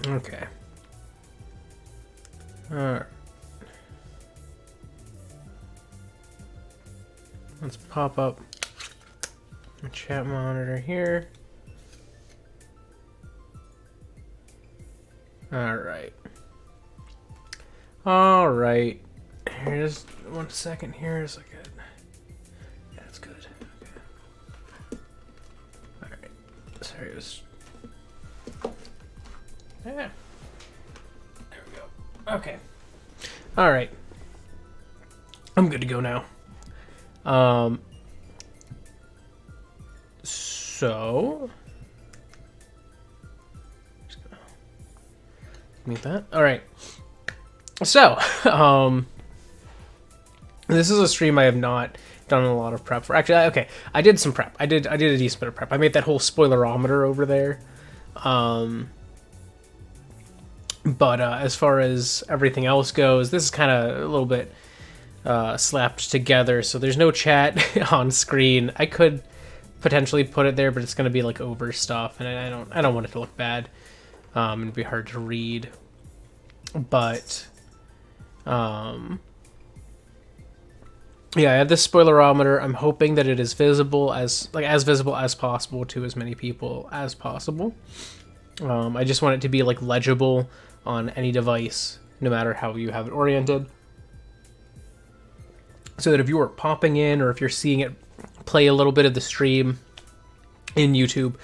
Okay. Alright. Let's pop up the chat monitor here. Alright. Alright. Here's 1 second here. Is like it. Yeah, that's good. Okay. Alright. Sorry, it was. Yeah. There we go. Okay. Alright. I'm good to go now. So. Just gonna mute that. Alright. So, this is a stream I have not done a lot of prep for. Actually, okay, I did some prep. I did a decent bit of prep. I made that whole spoilerometer over there. But as far as everything else goes, this is kind of a little bit slapped together. So there's no chat on screen. I could potentially put it there, but it's going to be like over stuff, and I don't want it to look bad. It'd be hard to read. But yeah, I have this spoilerometer. I'm hoping that it is visible as visible as possible to as many people as possible. I just want it to be like legible on any device, no matter how you have it oriented, so that if you are popping in or if you're seeing it play a little bit of the stream in YouTube,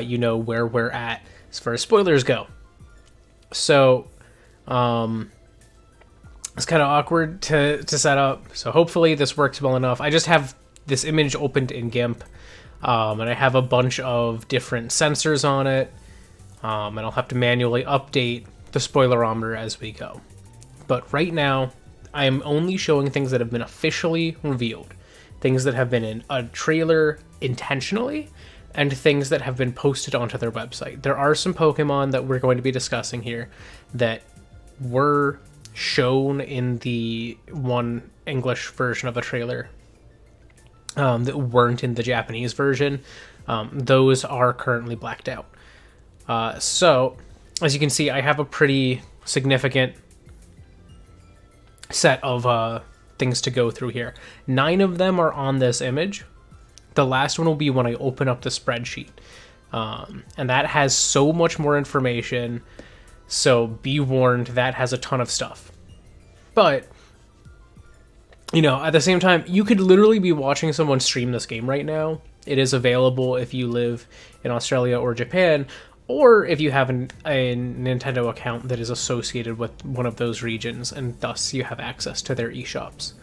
you know where we're at as far as spoilers go. So it's kind of awkward to set up, so hopefully this works well enough. I just have this image opened in GIMP, and I have a bunch of different sensors on it, and I'll have to manually update the spoilerometer as we go. But right now, I am only showing things that have been officially revealed, things that have been in a trailer intentionally, and things that have been posted onto their website. There are some Pokemon that we're going to be discussing here that were shown in the one English version of a trailer that weren't in the Japanese version. Those are currently blacked out. So, as you can see, I have a pretty significant set of things to go through here. 9 of them are on this image. The last one will be when I open up the spreadsheet. And that has so much more information, so be warned, that has a ton of stuff. But, you know, at the same time, you could literally be watching someone stream this game right now. It is available if you live in Australia or Japan, or if you have a Nintendo account that is associated with one of those regions, and thus you have access to their eShops.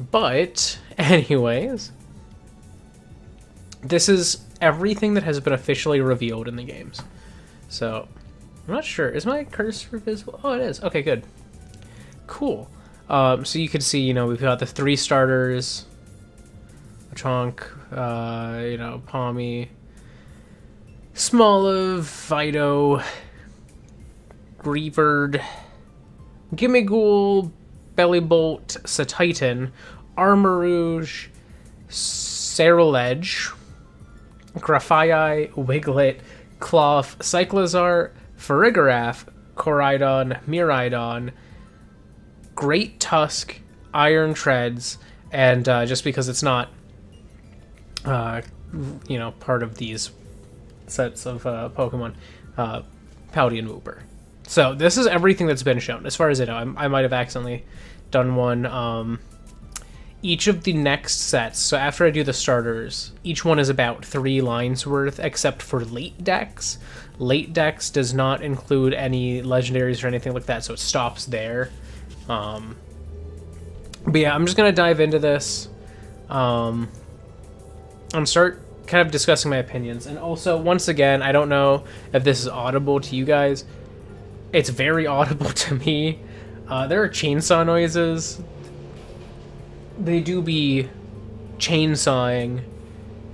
But, anyways, this is everything that has been officially revealed in the games. So, I'm not sure. Is my cursor visible? Oh, it is. Okay, good. Cool. So you can see, you know, we've got the 3 starters. Chonk, you know, Palmy, Smoliv, Fido, Greavard, Gimmighoul, Bellibolt, Satitan, Armarouge, Ceruledge, Grafaiai, Wiglet, Cloth, Cyclizar, Farigiraf, Koraidon, Miraidon, Great Tusk, Iron Treads, and just because it's not, you know, part of these sets of Pokemon, Pouty and Wooper. So this is everything that's been shown, as far as I know. I might have accidentally done one. Each of the next sets, so after I do the starters, each one is about 3 lines worth, except for late decks. Late decks does not include any legendaries or anything like that, so it stops there. But yeah, I'm just gonna dive into this, and start kind of discussing my opinions. And also, once again, I don't know if this is audible to you guys. It's very audible to me. There are chainsaw noises. They do be chainsawing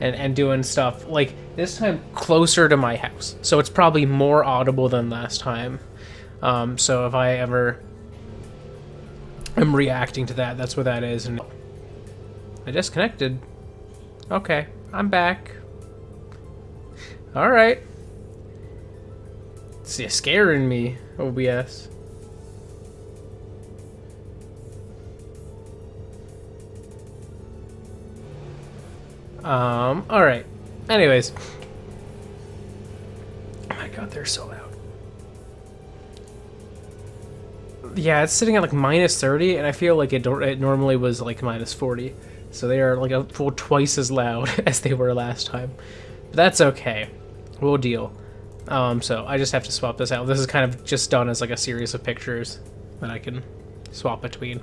and doing stuff, like, this time closer to my house. So it's probably more audible than last time. So if I ever am reacting to that, that's what that is. And I disconnected. Okay, I'm back. Alright. It's scaring me, OBS. Alright. Anyways. Oh my god, they're so loud. Yeah, it's sitting at like minus 30, and I feel like it normally was like minus 40. So they are like a full twice as loud as they were last time. But that's okay. We'll deal. So I just have to swap this out. This is kind of just done as like a series of pictures that I can swap between.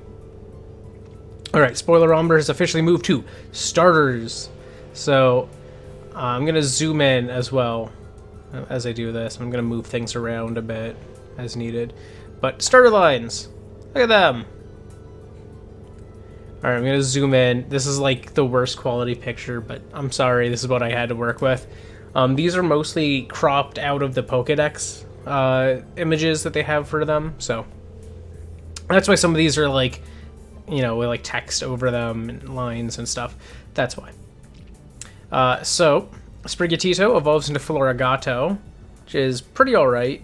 Alright, Spoilerometer has officially moved to starters. So I'm going to zoom in as well as I do this. I'm going to move things around a bit as needed. But starter lines, look at them. Alright, I'm going to zoom in. This is like the worst quality picture, but I'm sorry, this is what I had to work with. These are mostly cropped out of the Pokédex images that they have for them, so that's why some of these are like, you know, with like text over them and lines and stuff. That's why. So, Sprigatito evolves into Florigato, which is pretty alright.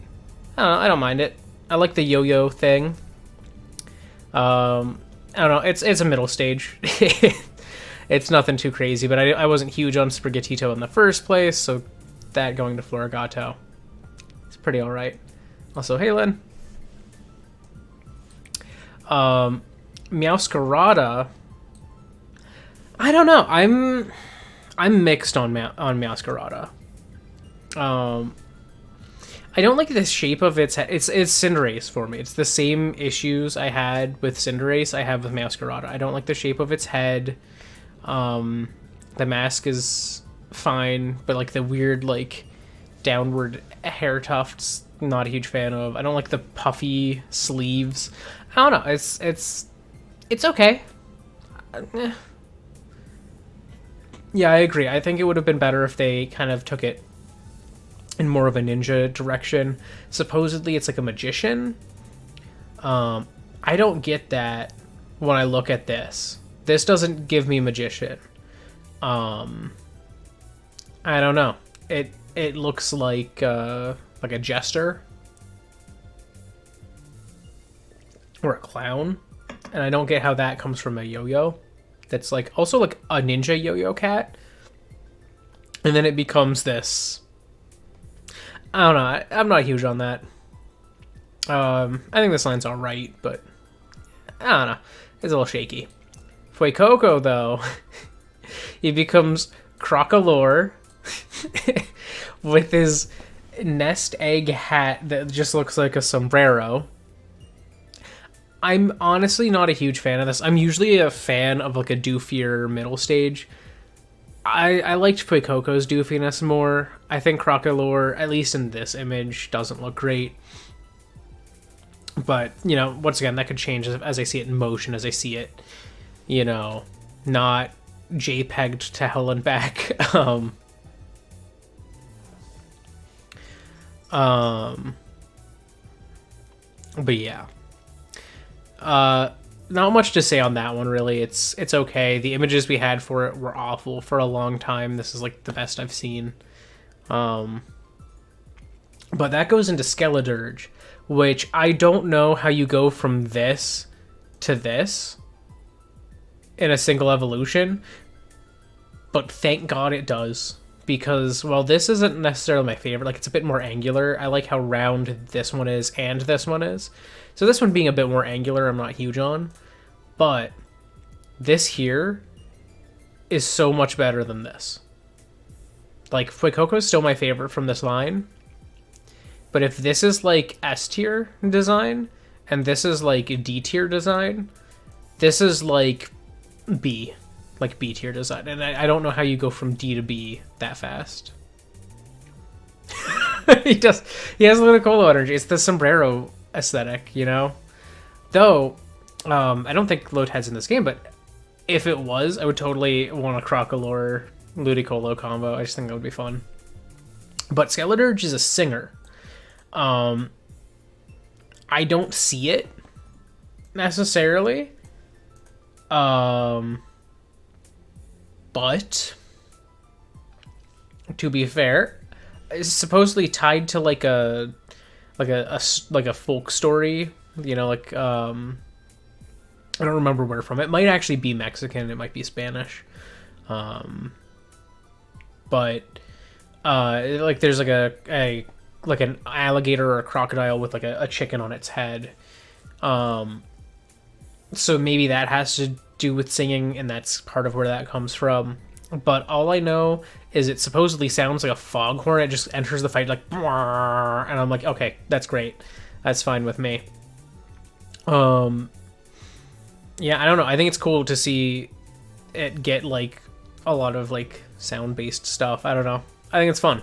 I don't mind it. I like the yo-yo thing. I don't know, it's a middle stage. It's nothing too crazy, but I wasn't huge on Sprigatito in the first place, so that going to Florigato, it's pretty alright. Also, hey Lynn. Meowscarada, I don't know, I'm mixed on Meowscarada. I don't like the shape of its head. It's Cinderace for me. It's the same issues I had with Cinderace I have with Meowscarada. I don't like the shape of its head. The mask is fine, but like the weird like downward hair tufts, not a huge fan of. I don't like the puffy sleeves. I don't know. It's okay. Yeah, I agree. I think it would have been better if they kind of took it in more of a ninja direction. Supposedly it's like a magician. I don't get that when I look at this. This doesn't give me magician. I don't know. It looks like a jester or a clown, and I don't get how that comes from a yo-yo. That's like also like a ninja yo-yo cat, and then it becomes this. I don't know. I'm not huge on that. I think this line's all right, but I don't know. It's a little shaky. Fuecoco, though, he becomes Crocolore with his nest egg hat that just looks like a sombrero. I'm honestly not a huge fan of this. I'm usually a fan of like a doofier middle stage. I liked Fuecoco's doofiness more. I think Crocolore, at least in this image, doesn't look great. But, you know, once again, that could change as I see it in motion, as I see it, you know, not JPEG'd to hell and back. But yeah. Not much to say on that one, really. It's okay. The images we had for it were awful for a long time. This is like the best I've seen. But that goes into Skeledirge, which I don't know how you go from this to this in a single evolution, but thank God it does. Because, well, this isn't necessarily my favorite. Like, it's a bit more angular. I like how round this one is and this one is. So this one being a bit more angular, I'm not huge on. But this here is so much better than this. Like, Fuecoco is still my favorite from this line. But if this is, like, S-tier design, and this is, like, D-tier design, this is, like, B. Like, B-tier design. And I don't know how you go from D to B that fast. He has Ludicolo energy. It's the sombrero aesthetic, you know? Though, I don't think Lotad's in this game, but if it was, I would totally want a Crocolore Ludicolo combo. I just think that would be fun. But Skeledirge is a singer. I don't see it necessarily. But to be fair, it's supposedly tied to like a like a folk story, you know, like I don't remember where from. It might actually be Mexican, it might be Spanish. But like there's like a like an alligator or a crocodile with like a chicken on its head. So maybe that has to do with singing, and that's part of where that comes from. But all I know is it supposedly sounds like a foghorn. It just enters the fight like, and I'm like, okay, that's great. That's fine with me. Yeah, I don't know. I think it's cool to see it get like a lot of like sound-based stuff. I don't know. I think it's fun.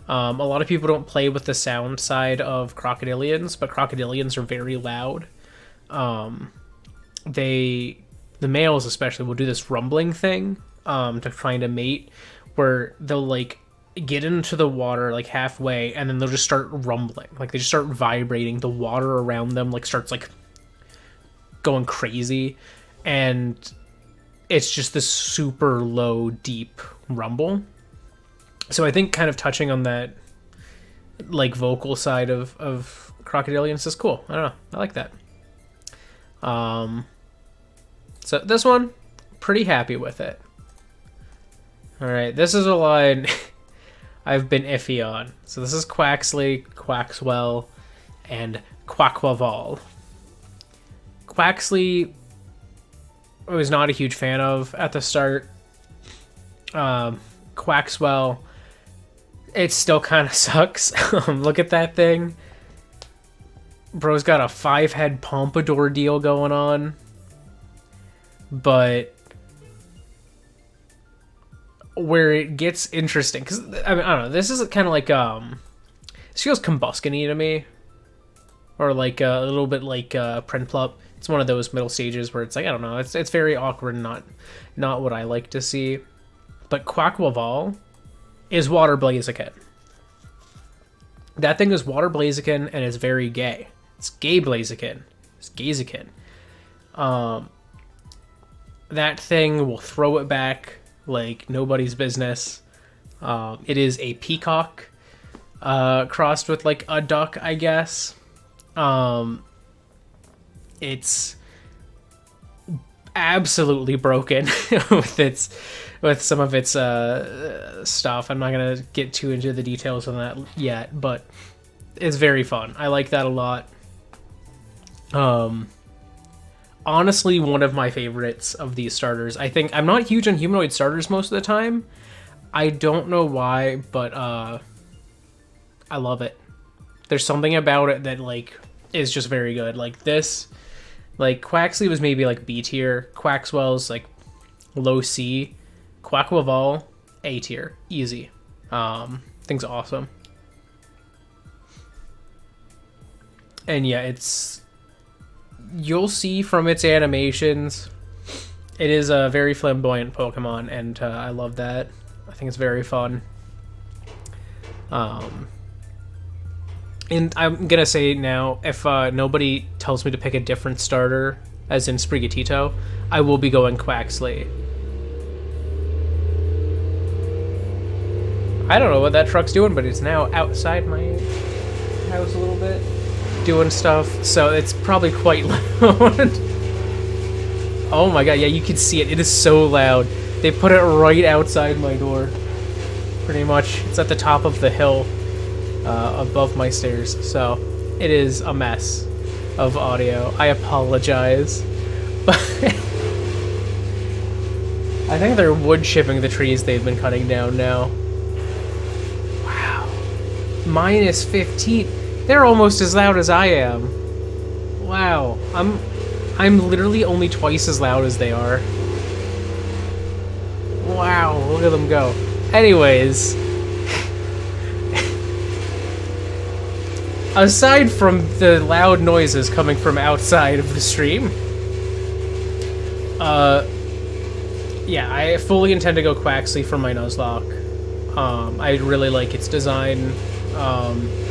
A lot of people don't play with the sound side of crocodilians, but crocodilians are very loud. The males especially will do this rumbling thing to find a mate, where they'll like get into the water like halfway, and then they'll just start rumbling. Like they just start vibrating. The water around them like starts like going crazy, and it's just this super low, deep rumble. So I think kind of touching on that like vocal side of crocodilians is cool. I don't know. I like that. So this one, pretty happy with it. All right, this is a line I've been iffy on. So this is Quaxley, Quaxwell, and Quackwaval. Quaxley I was not a huge fan of at the start. Quaxwell, it still kind of sucks. Look at that thing. Bro's got a 5-head pompadour deal going on. But where it gets interesting, because I mean, I don't know, this is kind of like this feels Combuskin-y to me, or like a little bit like Prinplup. It's one of those middle stages where it's like, I don't know, it's very awkward and not what I like to see. But Quackwaval is Water Blaziken. That thing is Water Blaziken, and it's very gay. It's gay Blaziken. It's Gaziken. That thing will throw it back like nobody's business. It is a peacock crossed with like a duck, I guess. It's absolutely broken with some of its stuff. I'm not gonna get too into the details on that yet, but it's very fun. I like that a lot. Honestly, one of my favorites of these starters. I think I'm not huge on humanoid starters most of the time. I don't know why, but I love it. There's something about it that like is just very good. Like this, like Quaxley was maybe like B tier. Quaxwell's like low C. Quackwaval, A tier, easy. Thing's awesome. And yeah, you'll see from its animations, it is a very flamboyant Pokemon, and I love that. I think it's very fun. And I'm gonna say now, if nobody tells me to pick a different starter, as in Sprigatito, I will be going Quaxley. I don't know what that truck's doing, but it's now outside my house a little bit, doing stuff, so it's probably quite loud. Oh my god, yeah, you can see it. It is so loud. They put it right outside my door, pretty much. It's at the top of the hill above my stairs, so it is a mess of audio. I apologize. But I think they're wood chipping the trees they've been cutting down now. Wow. Minus 15. They're almost as loud as I am. Wow. I'm literally only twice as loud as they are. Wow, look at them go. Anyways, aside from the loud noises coming from outside of the stream, yeah, I fully intend to go Quaxley for my Nuzlocke. I really like its design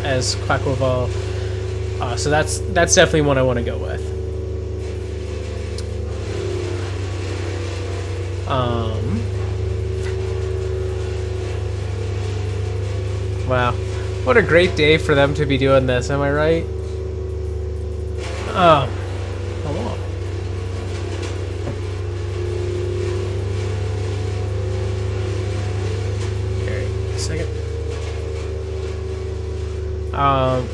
as Quackwaval, so that's definitely one I want to go with. Wow. What a great day for them to be doing this, am I right? Hello. Okay, a second. I'm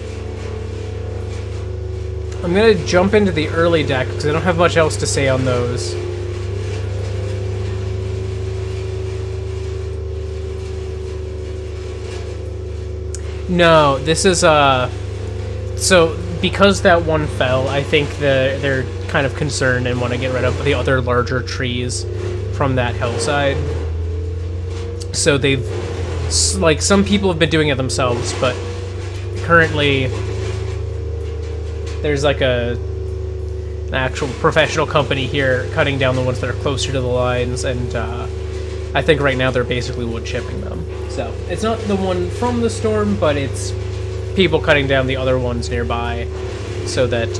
gonna jump into the early deck because I don't have much else to say on those. No, this is so because that one fell, I think they're kind of concerned and want to get rid of the other larger trees from that hillside. So they've, like, some people have been doing it themselves, but currently there's like an actual professional company here cutting down the ones that are closer to the lines, and I think right now they're basically wood chipping them. So it's not the one from the storm, but it's people cutting down the other ones nearby so that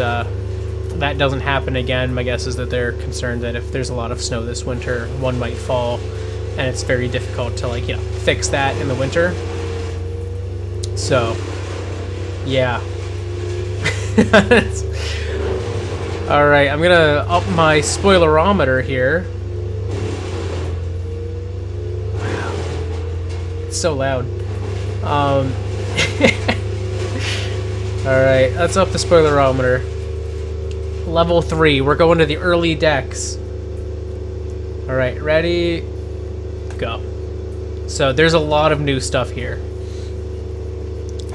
that doesn't happen again. My guess is that they're concerned that if there's a lot of snow this winter, one might fall, and it's very difficult to, like, you know, fix that in the winter. So, yeah. Alright, I'm gonna up my spoilerometer here. Wow. It's so loud. Alright, let's up the spoilerometer. Level 3, we're going to the early decks. Alright, ready? Go. So there's a lot of new stuff here.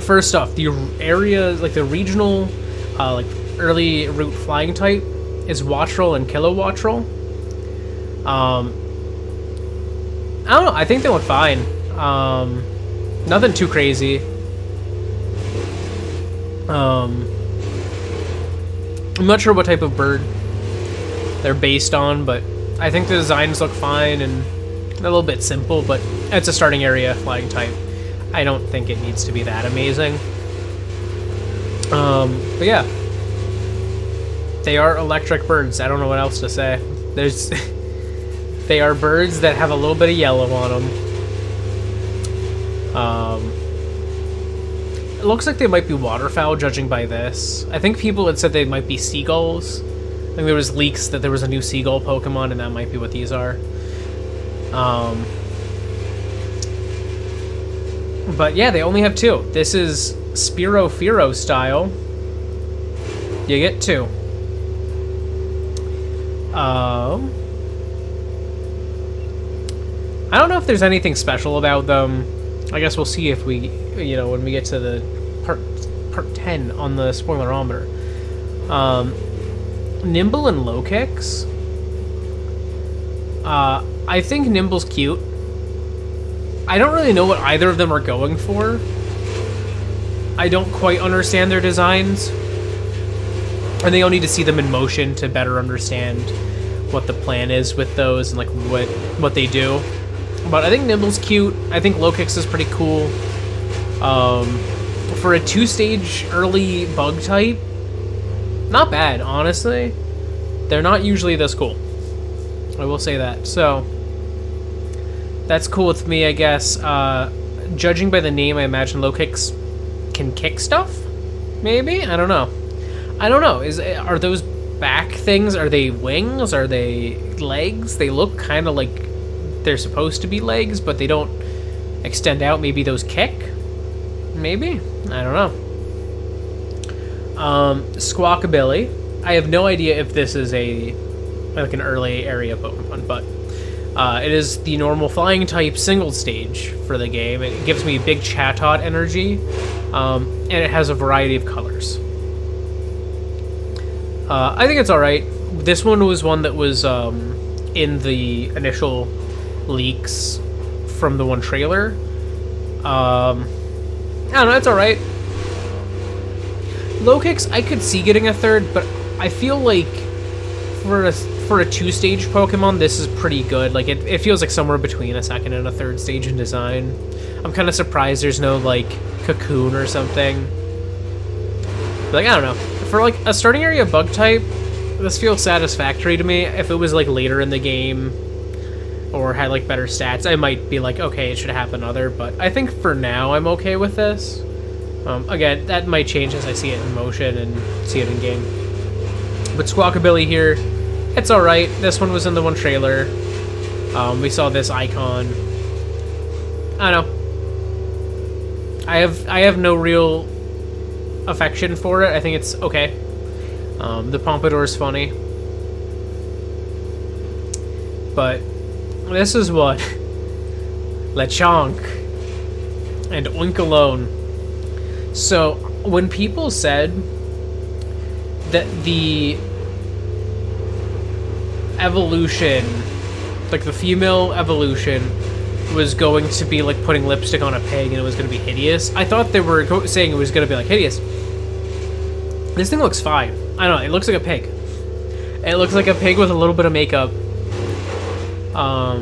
First off, the area, like the regional, like early route flying type is Wattrel and Kilowattrel. I don't know, I think they went fine. Nothing too crazy. I'm not sure what type of bird they're based on, but I think the designs look fine and a little bit simple, but it's a starting area flying type. I don't think it needs to be that amazing. But yeah. They are electric birds. I don't know what else to say. There's they are birds that have a little bit of yellow on them. It looks like they might be waterfowl, judging by this. I think people had said they might be seagulls. I think there was leaks that there was a new seagull Pokemon, and that might be what these are. But yeah, they only have 2. This is Spearow Fearow style. You get 2. I don't know if there's anything special about them. I guess we'll see if we, you know, when we get to the part 10 on the spoilerometer. Nimble and low kicks. I think Nimble's cute. I don't really know what either of them are going for. I don't quite understand their designs. I think I'll need to see them in motion to better understand what the plan is with those and, like, what they do. But I think Nimble's cute. I think Low Kicks is pretty cool. For a 2-stage early bug type, not bad, honestly. They're not usually this cool. I will say that. So, that's cool with me, I guess. Judging by the name, I imagine Low Kicks can kick stuff? Maybe? I don't know. Are those back things? Are they wings? Are they legs? They look kind of like they're supposed to be legs, but they don't extend out. Maybe those kick? Maybe? I don't know. Squawkabilly. I have no idea if this is like an early area Pokemon, but it is the normal flying type single stage for the game. It gives me big Chatot energy, and it has a variety of colors. I think it's alright. This one was one that was in the initial leaks from the one trailer. I don't know, it's alright. Low Kicks, I could see getting a 3rd, but I feel like for a 2-stage Pokemon, this is pretty good. Like, it feels like somewhere between a 2nd and a 3rd stage in design. I'm kind of surprised there's no, like, Cocoon or something. Like, I don't know. For, like, a starting area bug type, this feels satisfactory to me. If it was, like, later in the game or had, like, better stats, I might be like, okay, it should have another. But I think for now, I'm okay with this. Again, that might change as I see it in motion and see it in game. But Squawkabilly here, it's alright. This one was in the one trailer. We saw this icon. I don't know. I have no real affection for it. I think it's okay. The Pompadour is funny. But this is what Lechonk and Oinkalone. So when people said that the evolution, like the female evolution, was going to be like putting lipstick on a pig and it was going to be hideous, I thought they were saying it was going to be like hideous. This thing looks fine. I don't know, it looks like a pig. It looks like a pig with a little bit of makeup. I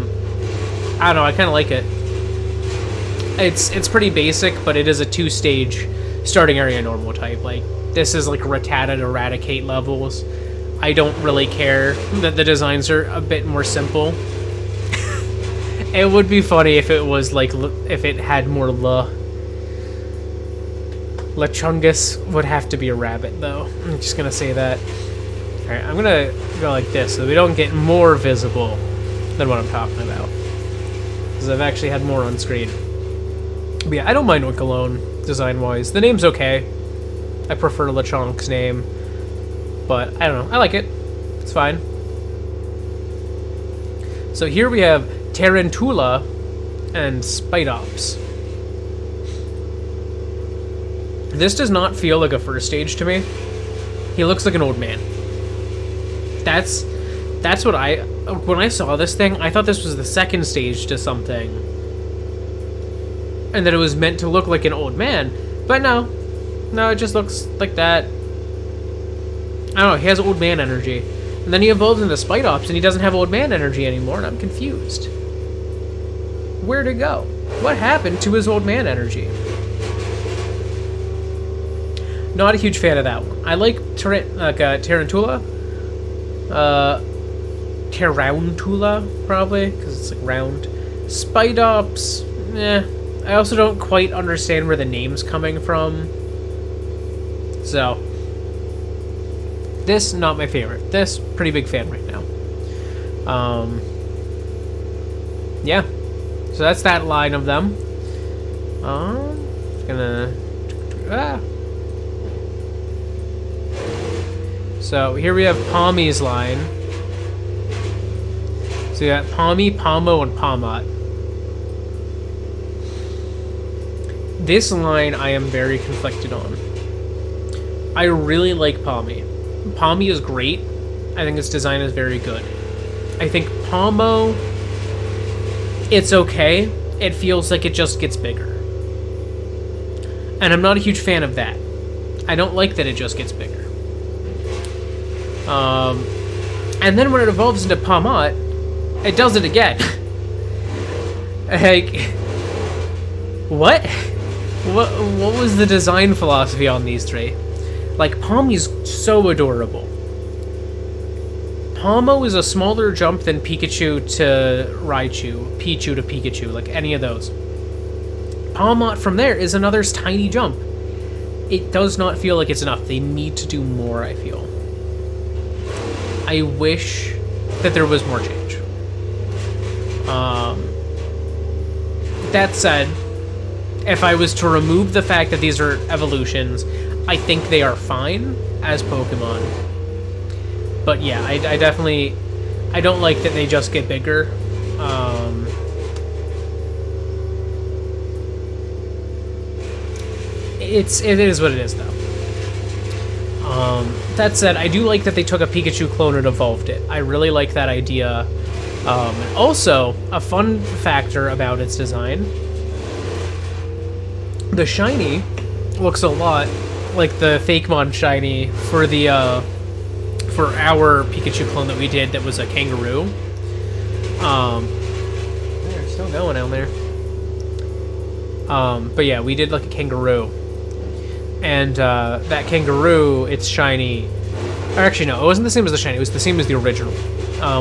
don't know, I kind of like it. It's pretty basic, but it is a 2-stage starting area normal type. Like, this is like Rattata to Eradicate levels. I don't really care that the designs are a bit more simple. It would be funny if it was like, if it had more Lechungus would have to be a rabbit, though. I'm just gonna say that. Alright, I'm gonna go like this so we don't get more visible than what I'm talking about. Because I've actually had more on screen. But yeah, I don't mind Oinkalone design-wise. The name's okay. I prefer Lechonk's name. But, I don't know. I like it. It's fine. So here we have Tarantula and Spidops. This does not feel like a first stage to me. He looks like an old man. That's what when I saw this thing, I thought this was the second stage to something. And that it was meant to look like an old man. But no. No, it just looks like that. I don't know, he has old man energy. And then he evolves into Spidops and he doesn't have old man energy anymore, and I'm confused. Where'd it go? What happened to his old man energy? Not a huge fan of that one. I like Tarantula. Tarantula, probably, because it's like round. Spidops, eh. I also don't quite understand where the name's coming from. So, this, not my favorite. This, pretty big fan right now. Yeah. So that's that line of them. So here we have Palmy's line. So you got Palmy, Palmo, and Palmot. This line I am very conflicted on. I really like Palmy. Palmy is great. I think its design is very good. I think Palmo, it's okay. It feels like it just gets bigger. And I'm not a huge fan of that. I don't like that it just gets bigger. And then when it evolves into Palmot, it does it again. Like, what? What was the design philosophy on these three? Like, Palmy's so adorable. Palmo is a smaller jump than Pikachu to Raichu, Pichu to Pikachu, like any of those. Palmot from there is another tiny jump. It does not feel like it's enough. They need to do more, I feel. I wish that there was more change. That said, if I was to remove the fact that these are evolutions, I think they are fine as Pokemon. But yeah, I definitely... I don't like that they just get bigger. It is what it is, though. That said, I do like that they took a Pikachu clone and evolved it. I really like that idea. And also, a fun factor about its design, the shiny looks a lot like the Fakemon shiny for the for our Pikachu clone that we did that was a kangaroo. They're still going down there. But yeah, we did like a kangaroo. And that kangaroo, it's shiny. Or actually, no, it wasn't the same as the shiny. It was the same as the original,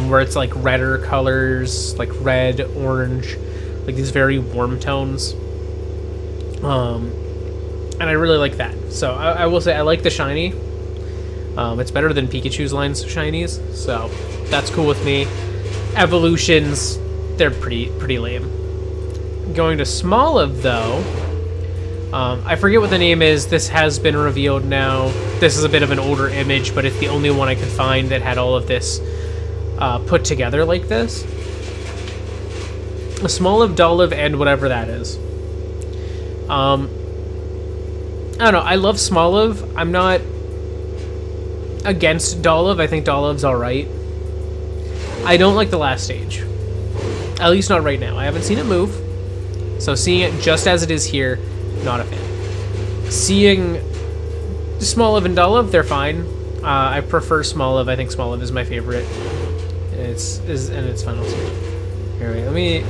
where it's like redder colors, like red, orange, like these very warm tones. and I really like that. So I will say I like the shiny. It's better than Pikachu's line's shinies, so that's cool with me. Evolutions, they're pretty lame. Going to Smoliv, though, I forget what the name is. This has been revealed now. This is a bit of an older image, but it's the only one I could find that had all of this put together like this. A Smoliv, Dolliv, and whatever that is. I don't know. I love Smoliv. I'm not against Dolliv. I think Dolliv's alright. I don't like the last stage. At least not right now. I haven't seen it move. So seeing it just as it is here, not a fan. Seeing Smoliv and Dolliv, they're fine. I prefer Smoliv. I think Smoliv is my favorite. And it's fun also. Here, wait, let me...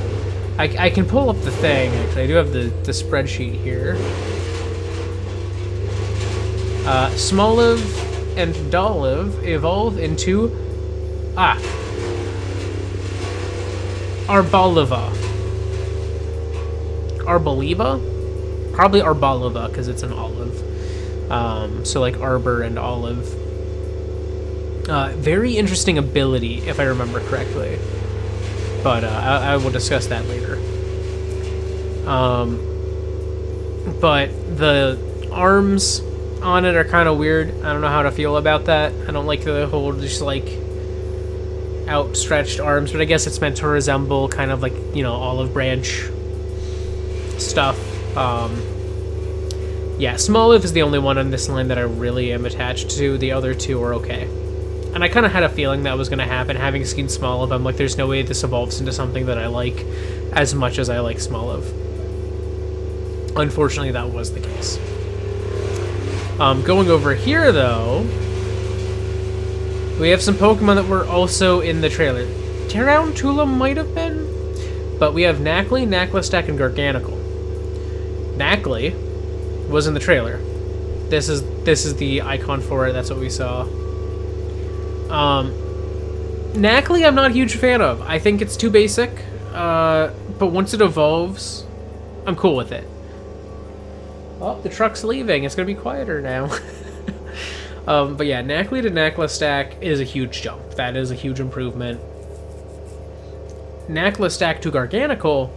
I can pull up the thing, actually. I do have the spreadsheet here. Smoliv and Dolliv evolve into... Arboliva. Arboliva? Probably Arboliva, because it's an olive. So like arbor and olive. Very interesting ability, if I remember correctly. But I will discuss that later. But the arms on it are kind of weird. I don't know how to feel about that. I don't like the whole just like outstretched arms, but I guess it's meant to resemble kind of like, you know, olive branch stuff. Yeah, Smoliv is the only one on this line that I really am attached to. The other two are okay. And I kind of had a feeling that was going to happen. Having seen Smoliv, I'm like, there's no way this evolves into something that I like as much as I like Smoliv. Unfortunately, that was the case. Going over here, though, we have some Pokemon that were also in the trailer. Tarantula might have been, but we have Knackley, Knacklestack, and Garganacl. Knackley was in the trailer. This is the icon for it. That's what we saw. Knackley, I'm not a huge fan of. I think it's too basic. But once it evolves, I'm cool with it. Oh, the truck's leaving. It's gonna be quieter now. But yeah, Knackley to Knacklestack is a huge jump. That is a huge improvement. Knacklestack to Garganacl,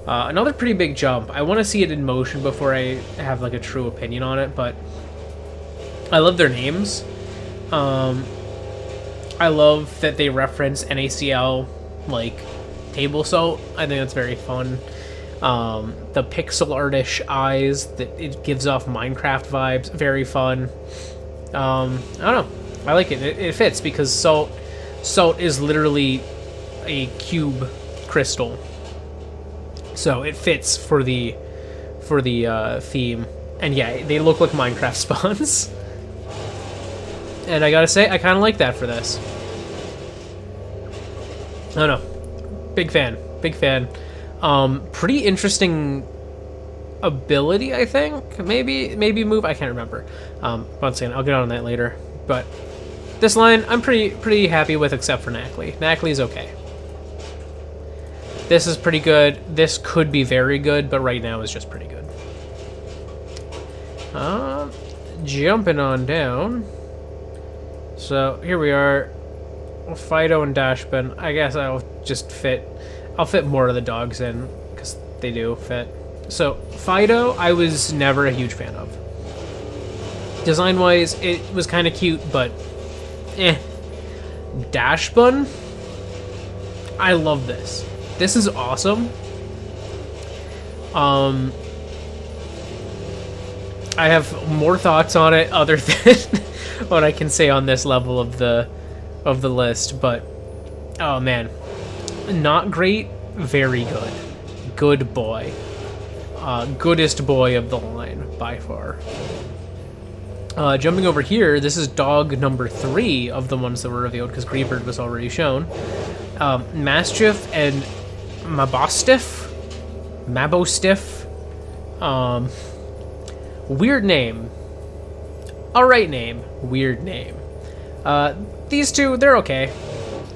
another pretty big jump. I want to see it in motion before I have like a true opinion on it, but I love their names. I love that they reference NaCl, like, table salt. I think that's very fun. The pixel artish eyes, that it gives off Minecraft vibes, very fun. I don't know. I like it. It fits because salt is literally a cube crystal. So it fits for the theme. And yeah, they look like Minecraft spawns. And I gotta say, I kind of like that for this. I don't know. Big fan. Big fan. Pretty interesting ability, I think. Maybe move. I can't remember. Once again, I'll get on that later. But this line, I'm pretty happy with, except for Knackley. Knackley's okay. This is pretty good. This could be very good, but right now is just pretty good. Jumping on down. So here we are. Fido and Dashbin. I guess I'll fit more of the dogs in because they do fit. So Fido, I was never a huge fan of. Design-wise, it was kind of cute, but Dashbun, I love this. This is awesome. I have more thoughts on it other than what I can say on this level of the list, but oh man, not great, very good. Good boy. Goodest boy of the line by far. Jumping over here, this is dog number 3 of the ones that were revealed because Greebird was already shown. Mastiff and Mabostiff. Weird name. Alright name. Weird name. These two, they're okay.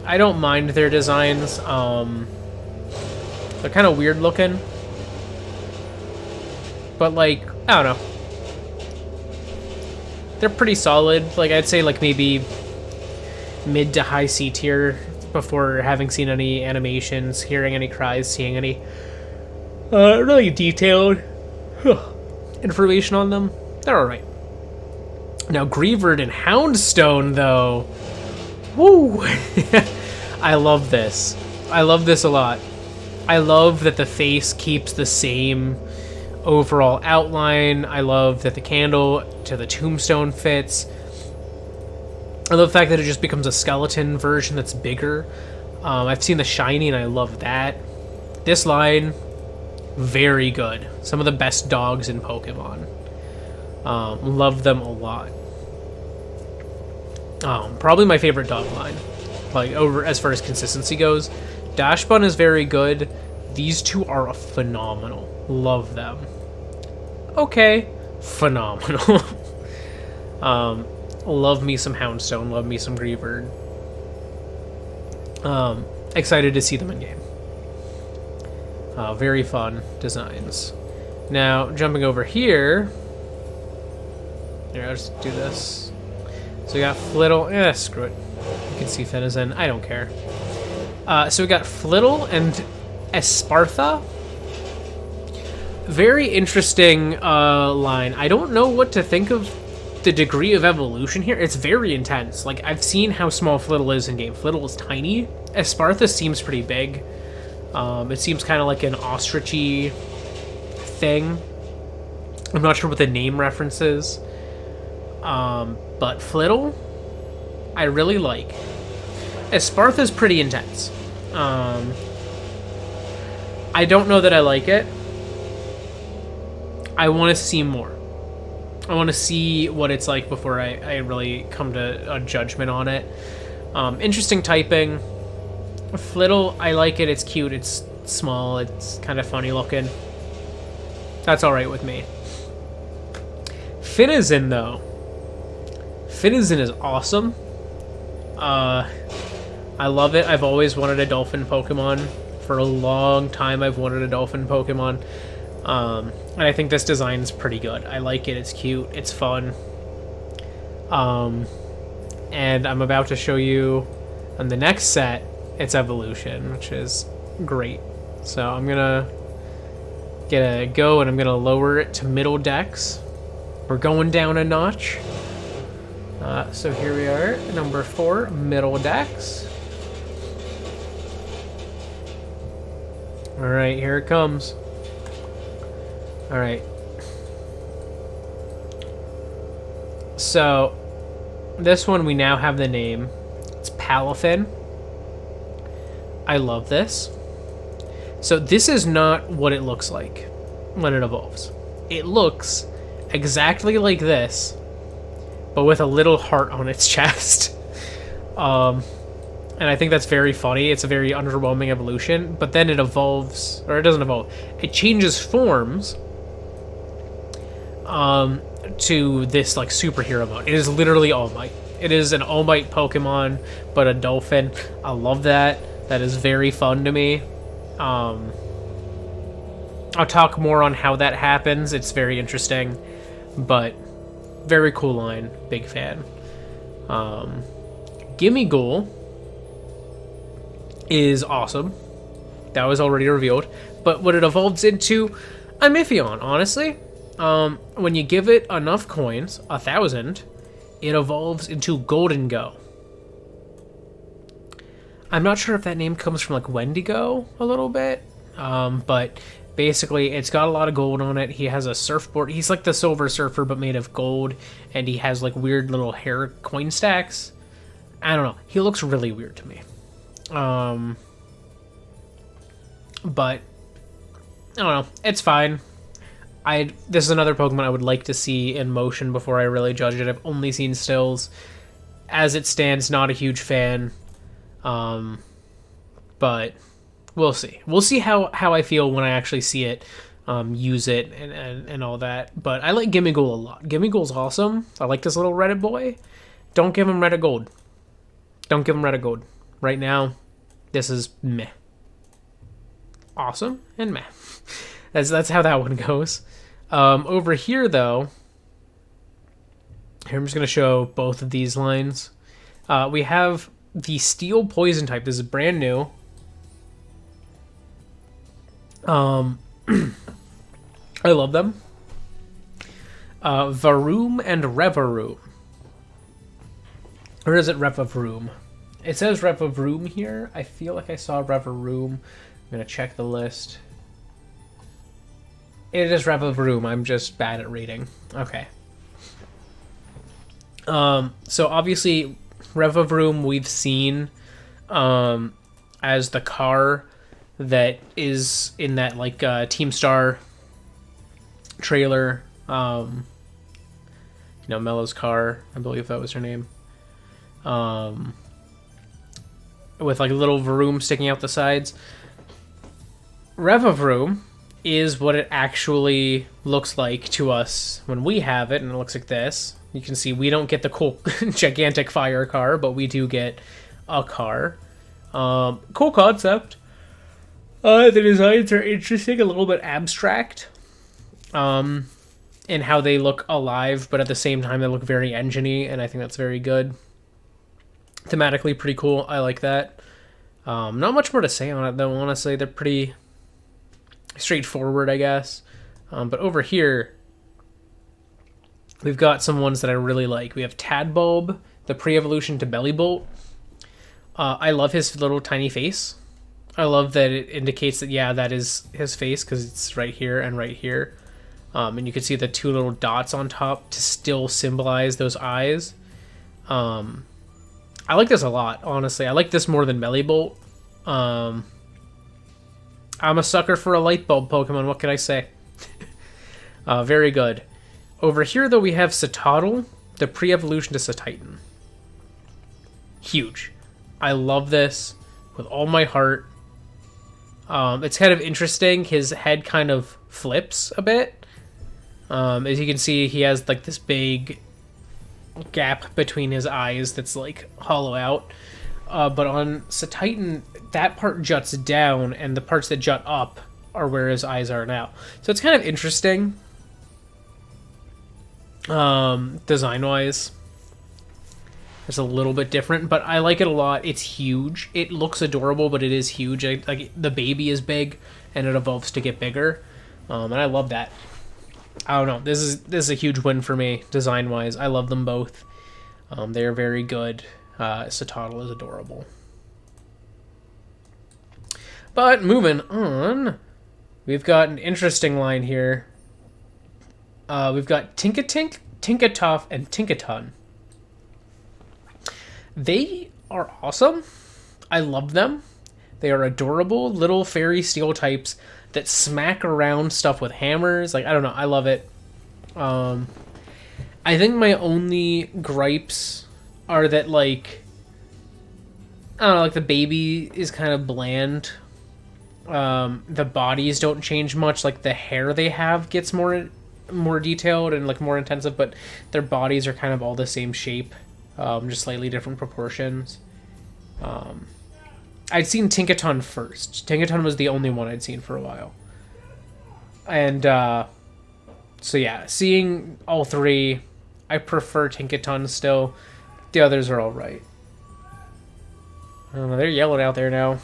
I don't mind their designs. They're kind of weird looking. But, like, I don't know. they're pretty solid. Like, I'd say, like, maybe mid to high C tier before having seen any animations, hearing any cries, seeing any really detailed information on them. They're alright. Now, Greavard and Houndstone, though. Woo! I love this. I love this a lot. I love that the face keeps the same overall outline. I love that the candle to the tombstone fits. I love the fact that it just becomes a skeleton version that's bigger. I've seen the shiny and I love that. This line, very good. Some of the best dogs in Pokemon. Love them a lot. Probably my favorite dog line. Like, over as far as consistency goes. Dashbun is very good. These two are phenomenal. Love them. Okay. Phenomenal. Love me some Houndstone. Love me some Greavard. Excited to see them in game. Very fun designs. Now, jumping over here. Here, I'll just do this. So we got Flittle. Screw it. You can see Finizen. I don't care. So we got Flittle and Espartha. Very interesting line. I don't know what to think of the degree of evolution here. It's very intense. Like, I've seen how small Flittle is in game. Flittle is tiny. Espartha seems pretty big. It seems kind of like an ostrichy thing. I'm not sure what the name reference is. But Flittle, I really like. Espartha's pretty intense. I don't know that I like it. I want to see more. I want to see what it's like before I really come to a judgment on it. Interesting typing. Flittle, I like it. It's cute. It's small. It's kind of funny looking. That's alright with me. Finizen, though. Finizen is awesome. I love it. I've always wanted a dolphin Pokemon. For a long time, I've wanted a dolphin Pokemon. And I think this design's pretty good. I like it. It's cute. It's fun. And I'm about to show you on the next set its evolution, which is great. So I'm gonna get a go, and I'm gonna lower it to middle dex. We're going down a notch. So here we are, number 4, middle dex. All right, here it comes. All right. So this one, we now have the name. It's Palafin. I love this. So this is not what it looks like when it evolves. It looks exactly like this, but with a little heart on its chest. And I think that's very funny. It's a very underwhelming evolution, but then it evolves, or it doesn't evolve. It changes forms to this, like, superhero mode. It is literally All Might. It is an All Might Pokemon, but a dolphin. I love that. That is very fun to me. I'll talk more on how that happens. It's very interesting, but very cool line. Big fan. Gimme Ghoul is awesome. That was already revealed. But what it evolves into, I'm iffy on, honestly. When you give it enough coins, 1,000, it evolves into Golden Go. I'm not sure if that name comes from, like, Wendigo a little bit, but basically it's got a lot of gold on it. He has a surfboard. He's like the Silver Surfer, but made of gold, and he has, like, weird little hair coin stacks. I don't know. He looks really weird to me. But I don't know. It's fine. This is another Pokemon I would like to see in motion before I really judge it. I've only seen stills. As it stands, not a huge fan. But we'll see. We'll see how I feel when I actually see it, use it, and all that. But I like Gimme Ghoul a lot. Gimme Ghoul's awesome. I like this little Reddit boy. Don't give him Reddit Gold. Don't give him Reddit Gold. Right now, this is meh. Awesome and meh. That's how that one goes. Over here, though, Here I'm just going to show both of these lines. We have the Steel Poison type. This is brand new. I love them. Varoom and Revaroom. Or is it Revavroom? It says Revavroom here. I feel like I saw Revaroom. I'm going to check the list. It is Revavroom. I'm just bad at reading. Okay. So obviously Revavroom we've seen as the car that is in that like Team Star trailer. You know, Mella's car, I believe that was her name. With like a little Vroom sticking out the sides. Revavroom is what it actually looks like to us when we have it, and it looks like this. You can see we don't get the cool gigantic fire car, but we do get a car. Cool concept. The designs are interesting, a little bit abstract. In how they look alive, but at the same time they look very engine-y, and I think that's very good. Thematically pretty cool. I like that. Not much more to say on it, though, honestly. They're pretty straightforward, I guess. But over here, we've got some ones that I really like. We have Tadbulb, the pre-evolution to Bellybolt. I love his little tiny face. I love that it indicates that, yeah, that is his face, because it's right here and right here. And you can see the two little dots on top to still symbolize those eyes. I like this a lot, honestly. I like this more than Bellybolt. I'm a sucker for a light bulb Pokemon, what can I say? Very good. Over here, though, we have Citadel, the pre-evolution to Cetitan. Huge. I love this with all my heart. It's kind of interesting. His head kind of flips a bit. As you can see, he has like this big gap between his eyes that's like hollow out. But on Cetitan, that part juts down, and the parts that jut up are where his eyes are now. So it's kind of interesting, design-wise. It's a little bit different, but I like it a lot. It's huge. It looks adorable, but it is huge. Like the baby is big, and it evolves to get bigger, and I love that. I don't know. This is a huge win for me, design-wise. I love them both. They are very good. Citadel is adorable. But moving on, we've got an interesting line here. We've got Tinkatink, Tinkatuff, and Tinkaton. They are awesome. I love them. They are adorable little fairy steel types that smack around stuff with hammers. Like, I don't know. I love it. I think my only gripes are that, like, I don't know, like the baby is kind of bland. The bodies don't change much. Like the hair they have gets more detailed and like more intensive, but their bodies are kind of all the same shape, just slightly different proportions. I'd seen Tinkaton first. Tinkaton was the only one I'd seen for a while. And so yeah, seeing all three, I prefer Tinkaton still. The others are all right. I don't know, they're yelling out there now.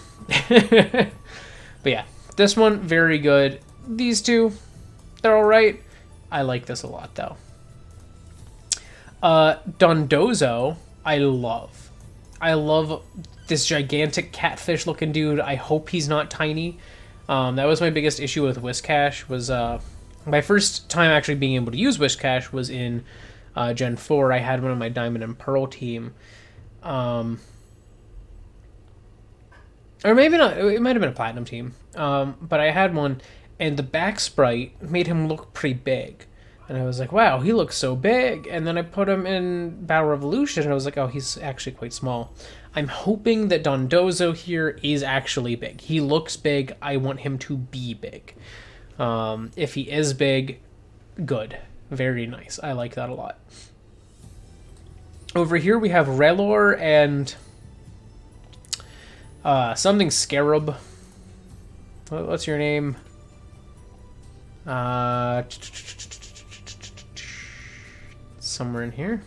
But yeah, this one, very good. These two, they're all right. I like this a lot, though. Dondozo, I love. I love this gigantic catfish-looking dude. I hope he's not tiny. That was my biggest issue with Whiscash. Was my first time actually being able to use Whiscash was in Gen 4. I had one on my Diamond and Pearl team. Or maybe not. It might have been a Platinum team. But I had one, and the back sprite made him look pretty big. And I was like, wow, he looks so big. And then I put him in Battle Revolution, and I was like, oh, he's actually quite small. I'm hoping that Dondozo here is actually big. He looks big. I want him to be big. If he is big, good. Very nice. I like that a lot. Over here we have Relor and something Scarab. What's your name? Somewhere in here.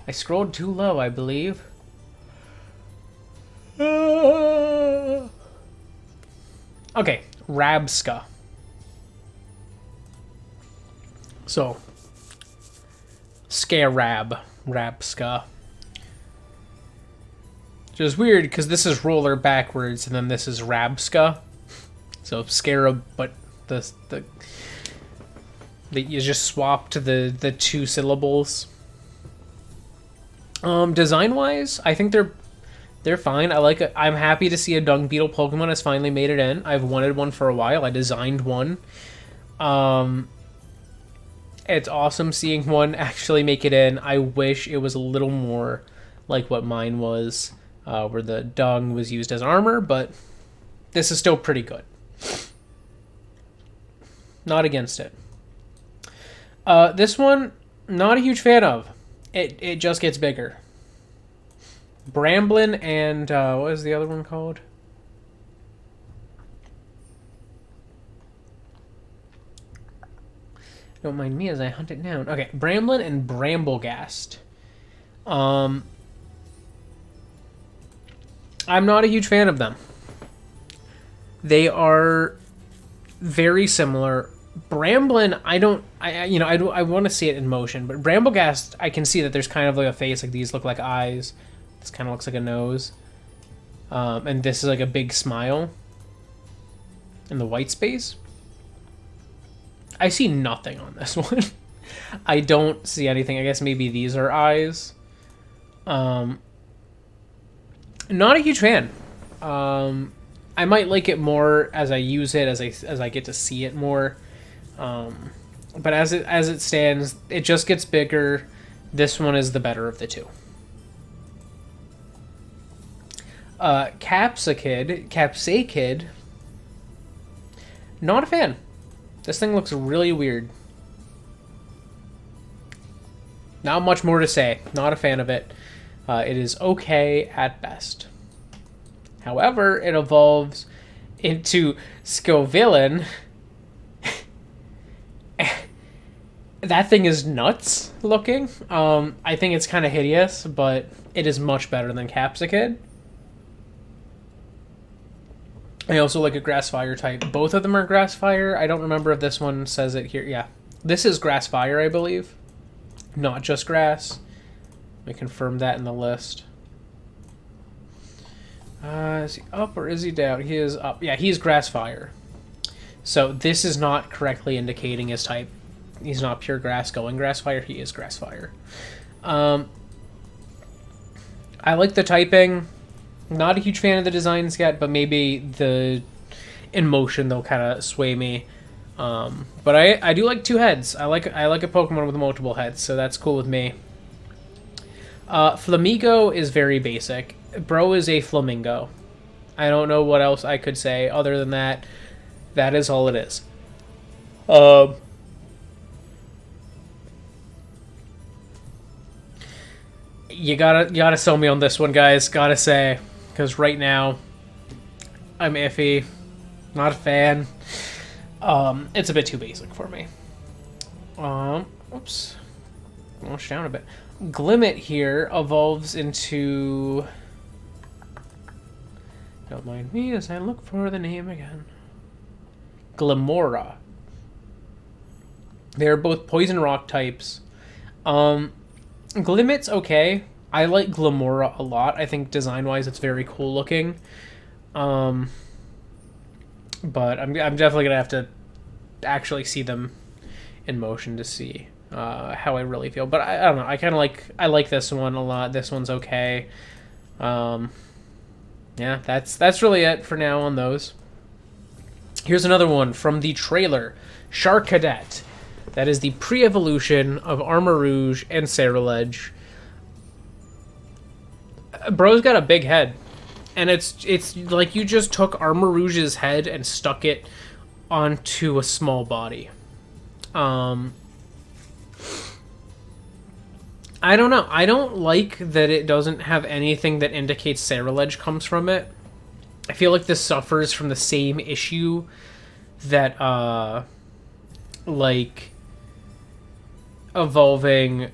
I scrolled too low, I believe. Okay, Rabska. So, Scarab, Rabska. Which is weird because this is roller backwards and then this is Rabska. So Scarab, but you just swapped the two syllables. Design wise, I think they're fine. I'm happy to see a dung beetle Pokemon has finally made it in. I've wanted one for a while. I designed one. It's awesome seeing one actually make it in. I wish it was a little more like what mine was, where the dung was used as armor, but this is still pretty good. Not against it. This one, not a huge fan of. It just gets bigger. Bramblin and what is the other one called? Don't mind me as I hunt it down. Okay, Bramblin and Bramblegast. I'm not a huge fan of them. They are very similar. Bramblin, I want to see it in motion, but Bramblegast, I can see that there's kind of like a face, like these look like eyes. This kind of looks like a nose. And this is like a big smile in the white space. I see nothing on this one. I don't see anything. I guess maybe these are eyes. Not a huge fan. I might like it more as I use it, as I get to see it more. But as it stands, it just gets bigger. This one is the better of the two. Capsakid. Not a fan. This thing looks really weird. Not much more to say. Not a fan of it. It is okay at best. However, it evolves into Scovillain. That thing is nuts looking. I think it's kind of hideous, but it is much better than Capsakid. I also like a grass fire type. Both of them are grass fire. I don't remember if this one says it here. Yeah. This is grass fire, I believe. Not just grass. Let me confirm that in the list. Is he up or is he down? He is up. Yeah, he's grass fire. So this is not correctly indicating his type. He's not pure grass going grass fire. He is grass fire. I like the typing. Not a huge fan of the designs yet, but maybe in motion they'll kind of sway me. But I do like two heads. I like a Pokemon with multiple heads, so that's cool with me. Flamigo is very basic. Bro is a flamingo. I don't know what else I could say other than that. That is all it is. You gotta sell me on this one, guys. Gotta say. Because right now, I'm iffy. Not a fan. It's a bit too basic for me. Oops. Launched down a bit. Glimmet here evolves into... Don't mind me as I look for the name again. Glimora. They're both poison rock types. Glimmet's okay. I like Glimora a lot. I think design-wise it's very cool looking. But I'm definitely going to have to actually see them in motion to see how I really feel. But I don't know. I like this one a lot. This one's okay. Yeah, that's really it for now on those. Here's another one from the trailer. Charcadet. That is the pre-evolution of Armarouge and Ceruledge. Bro's got a big head. And it's like you just took Armarouge's head and stuck it onto a small body. I don't know. I don't like that it doesn't have anything that indicates Ceruledge comes from it. I feel like this suffers from the same issue that, like, evolving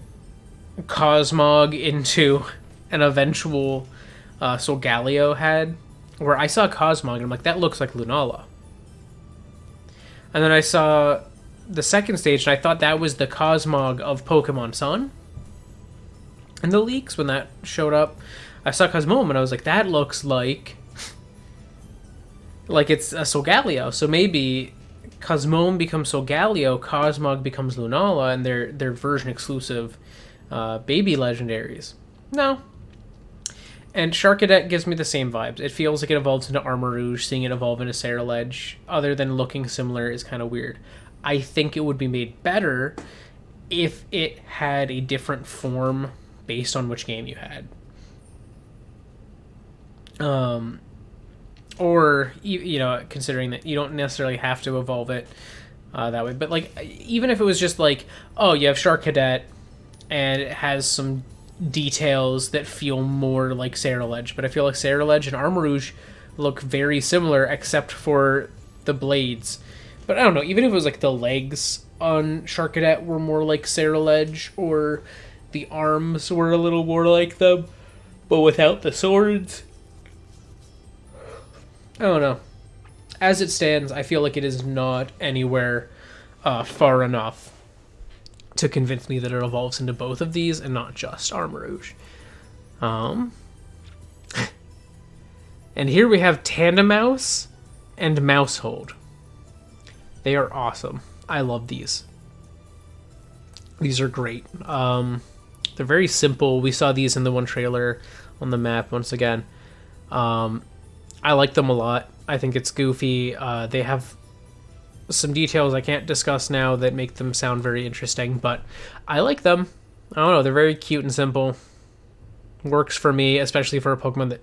Cosmog into an eventual Solgaleo had, where I saw Cosmog and I'm like, that looks like Lunala. And then I saw the second stage and I thought that was the Cosmog of Pokemon Sun. In the leaks, when that showed up, I saw Cosmoem and I was like, that looks like it's a Solgaleo. So maybe Cosmoem becomes Solgaleo, Cosmog becomes Lunala, and they're version exclusive baby legendaries. No. And Charcadet gives me the same vibes. It feels like it evolves into Armarouge. Seeing it evolve into Ceruledge, other than looking similar, is kind of weird. I think it would be made better if it had a different form based on which game you had. Or, you know, considering that you don't necessarily have to evolve it that way. But, like, even if it was just like, oh, you have Charcadet, and it has some details that feel more like Ceruledge. But I feel like Ceruledge and Armarouge look very similar, except for the blades. But I don't know, even if it was like the legs on Charcadet were more like Ceruledge, or the arms were a little more like them, but without the swords. I don't know. As it stands, I feel like it is not anywhere far enough to convince me that it evolves into both of these and not just Armarouge. And here we have Tandemaus and Mousehold. They are awesome. I love these. These are great. They're very simple. We saw these in the one trailer on the map once again. I like them a lot. I think it's goofy. They have some details I can't discuss now that make them sound very interesting, but I like them. I don't know, they're very cute and simple. Works for me, especially for a Pokemon that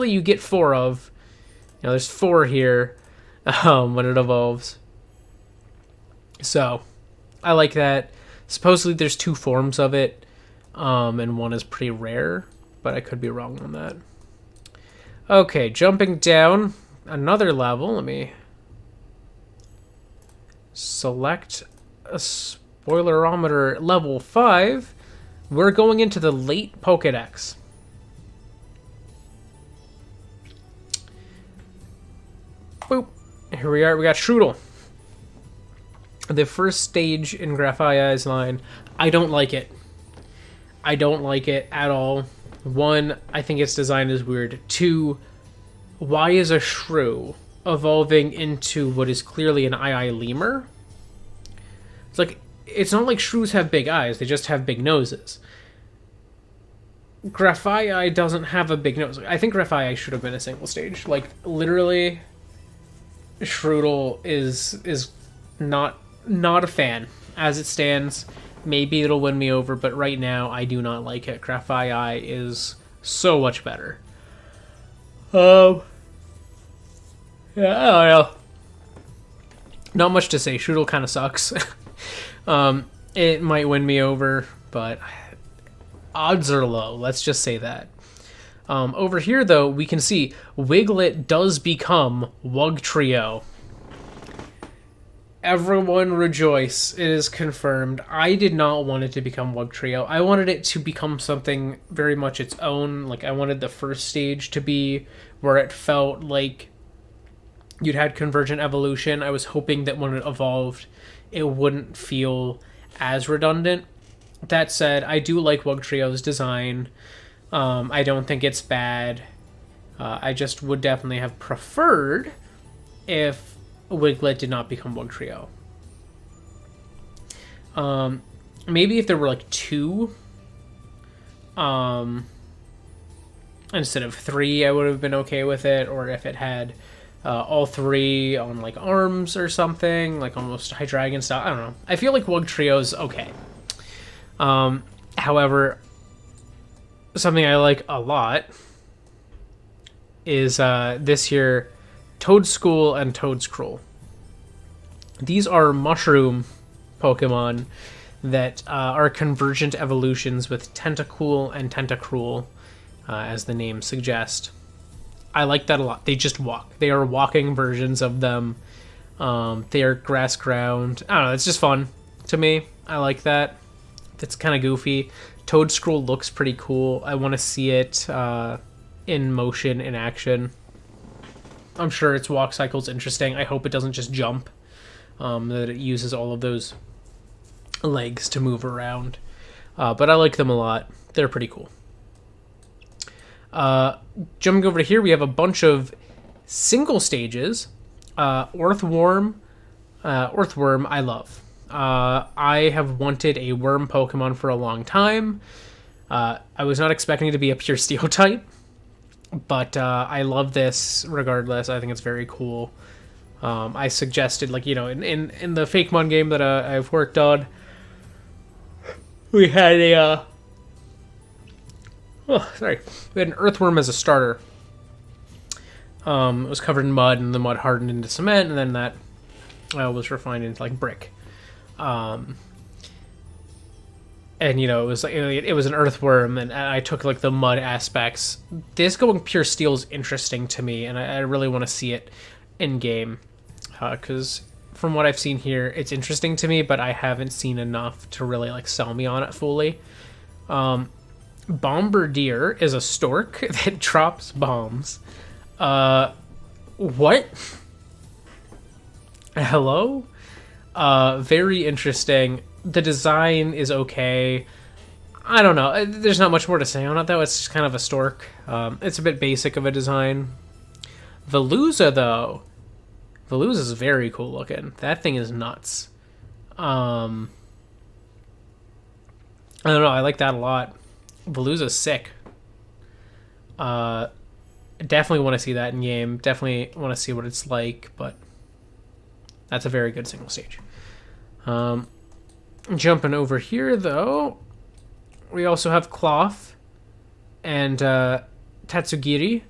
you get 4 of. You know, there's 4 here when it evolves. So, I like that. Supposedly there's 2 forms of it, and one is pretty rare, but I could be wrong on that. Okay, jumping down another level. Let me select a Spoilerometer level 5. We're going into the late Pokedex. Boop. Here we are. We got Strudel. The first stage in Grafaiai's line. I don't like it. I don't like it at all. 1, I think its design is weird. 2, why is a shrew evolving into what is clearly an lemur? It's like, it's not like shrews have big eyes, they just have big noses. Grafaiai doesn't have a big nose. I think Grafaiai should have been a single stage. Like, literally, Strudel is not a fan. As it stands, maybe it'll win me over, but right now, I do not like it. Grafaiai is so much better. Yeah, I don't know. Not much to say. Strudel kind of sucks. It might win me over, but odds are low. Let's just say that. Over here, though, we can see Wiglet does become Wugtrio. Everyone rejoice. It is confirmed. I did not want it to become Wugtrio. I wanted it to become something very much its own. Like, I wanted the first stage to be where it felt like you'd had convergent evolution. I was hoping that when it evolved, it wouldn't feel as redundant. That said, I do like Wugtrio's design. I don't think it's bad. I just would definitely have preferred if Wiglet did not become Wugtrio. Maybe if there were like 2 instead of 3, I would have been okay with it. Or if it had all 3 on like arms or something, like almost Hydreigon style. I don't know. I feel like Wugtrio's okay. However, something I like a lot is this here Toedscool and Toedscruel. These are mushroom Pokemon that are convergent evolutions with Tentacool and Tentacruel, as the name suggests. I like that a lot. They just walk. They are walking versions of them. They are grass ground. I don't know. It's just fun to me. I like that. that's kind of goofy. Toadstool looks pretty cool. I want to see it in motion, in action. I'm sure its walk cycle's interesting. I hope it doesn't just jump. That it uses all of those legs to move around. But I like them a lot. They're pretty cool. Jumping over to here, we have a bunch of single stages. Earthworm, I love. I have wanted a worm Pokemon for a long time. I was not expecting it to be a pure steel type, but I love this regardless. I think it's very cool. I suggested, like, in the Fakemon game that I've worked on, we had we had an earthworm as a starter. It was covered in mud, and the mud hardened into cement, and then that was refined into like brick. And it was an earthworm, and I took like the mud aspects. This going pure steel is interesting to me, and I really want to see it in game, because from what I've seen here, it's interesting to me, but I haven't seen enough to really like sell me on it fully. Bombardier is a stork that drops bombs. What? Hello? Very interesting. The design is okay. I don't know. There's not much more to say on it, though. It's just kind of a stork. It's a bit basic of a design. Veluza, though. Veluza's very cool looking. That thing is nuts. I don't know. I like that a lot. Veluza's sick. Definitely want to see that in game. Definitely want to see what it's like, but that's a very good single stage. Jumping over here, though, we also have Cloth and Tatsugiri.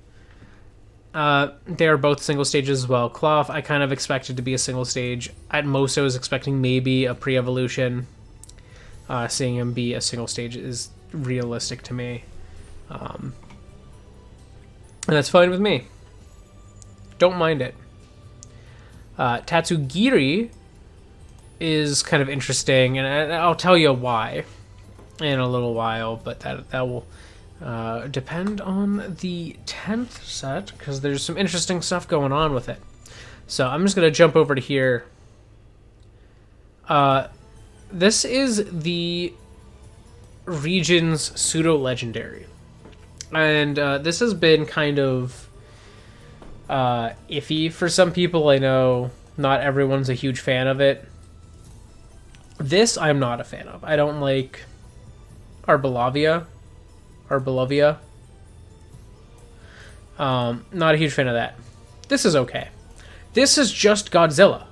They are both single stages as well. Cloth, I kind of expected to be a single stage. At most, I was expecting maybe a pre-evolution. Seeing him be a single stage is realistic to me. And that's fine with me. Don't mind it. Tatsugiri is kind of interesting, and I'll tell you why in a little while, but that will depend on the 10th set, because there's some interesting stuff going on with it. So I'm just going to jump over to here. This is the region's pseudo-legendary. And this has been kind of iffy for some people. I know not everyone's a huge fan of it. This I'm not a fan of. I don't like Arbolavia. Not a huge fan of that. This is okay. This is just Godzilla.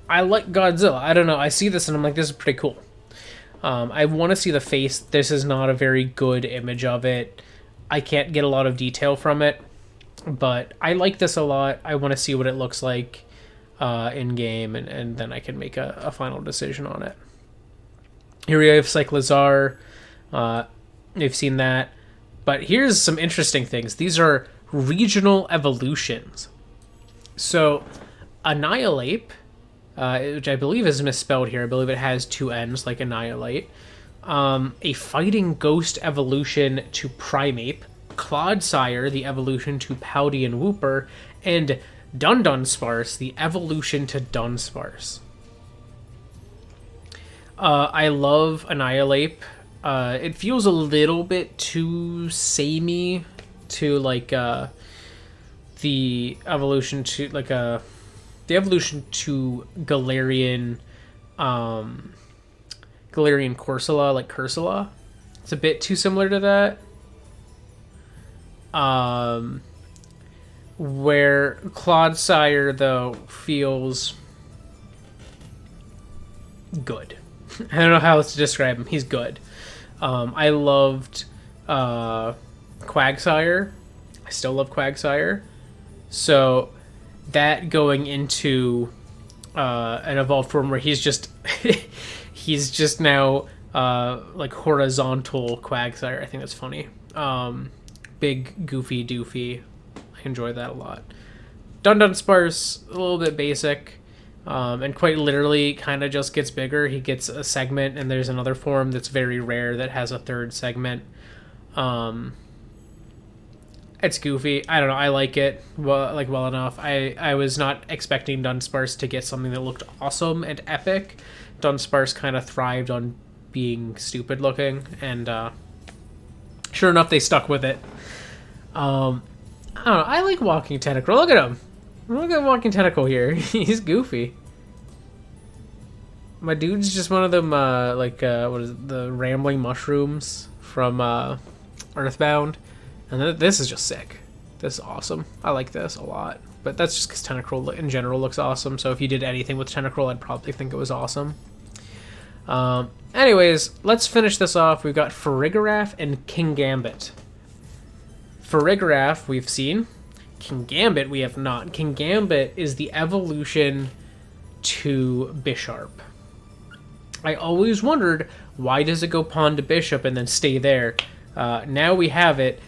I like Godzilla. I don't know. I see this and I'm like, this is pretty cool. I want to see the face. This is not a very good image of it. I can't get a lot of detail from it, but I like this a lot. I want to see what it looks like in game, and then I can make a final decision on it. Here we have Cyclizar. You've seen that. But here's some interesting things. These are regional evolutions. So, Annihilate, which I believe is misspelled here. I believe it has two N's, like Annihilate. A fighting ghost evolution to Primeape, Clodsire, the evolution to Pouty and Wooper, and Dunsparce, the evolution to Dunsparce. I love Annihilate. It feels a little bit too samey to like the evolution to the evolution to Galarian Corsola, like Cursula. It's a bit too similar to that. Where Clodsire, though, feels good. I don't know how else to describe him. He's good. I loved Quagsire. I still love Quagsire. So that going into an evolved form where he's just he's just now like horizontal Quagsire. I think that's funny. Big goofy doofy. I enjoy that a lot. Dunsparce, a little bit basic. And quite literally kind of just gets bigger. He gets a segment, and there's another form that's very rare that has a third segment. It's goofy. I don't know. I like it well enough. I was not expecting Dunsparce to get something that looked awesome and epic. Dunsparce kind of thrived on being stupid looking, and sure enough, they stuck with it. I don't know. I like Walking Tentacle. Look at him. Look at Walking Tentacle here. He's goofy. My dude's just one of them, what is it, the rambling mushrooms from Earthbound. And this is just sick. This is awesome. I like this a lot. But that's just because Tentacruel in general looks awesome. So if you did anything with Tentacruel, I'd probably think it was awesome. Anyways, let's finish this off. We've got Farigiraf and Kingambit. Farigiraf, we've seen. Kingambit, we have not. Kingambit is the evolution to Bisharp. I always wondered, why does it go pawn to bishop and then stay there? Now we have it.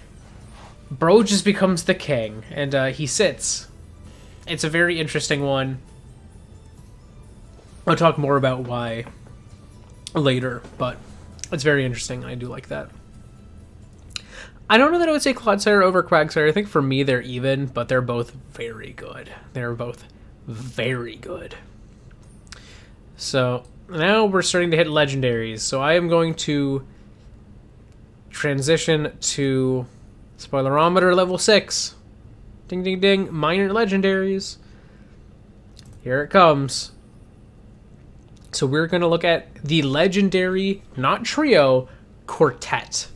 Bro just becomes the king, and he sits. It's a very interesting one. I'll talk more about why later, but it's very interesting. I do like that. I don't know that I would say Clodsire over Quagsire. I think for me they're even, but they're both very good. They're both very good. So now we're starting to hit legendaries. So I am going to transition to Spoilerometer level 6. Ding, ding, ding. Minor legendaries. Here it comes. So we're going to look at the legendary, not trio, quartet.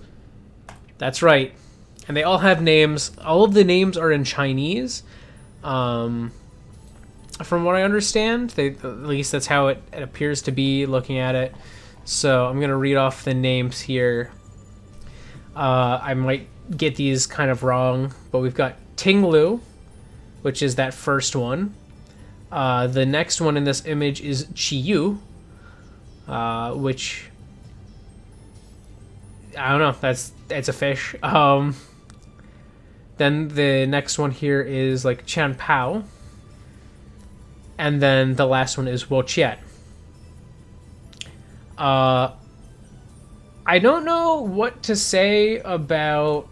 That's right. And they all have names. All of the names are in Chinese. From what I understand, at least that's how it appears to be looking at it. So I'm going to read off the names here. I might get these kind of wrong, but we've got Tinglu, which is that first one. The next one in this image is Chiyu, which I don't know. It's a fish. Then the next one here is like Chanpao, and then the last one is Wochiet. I don't know what to say about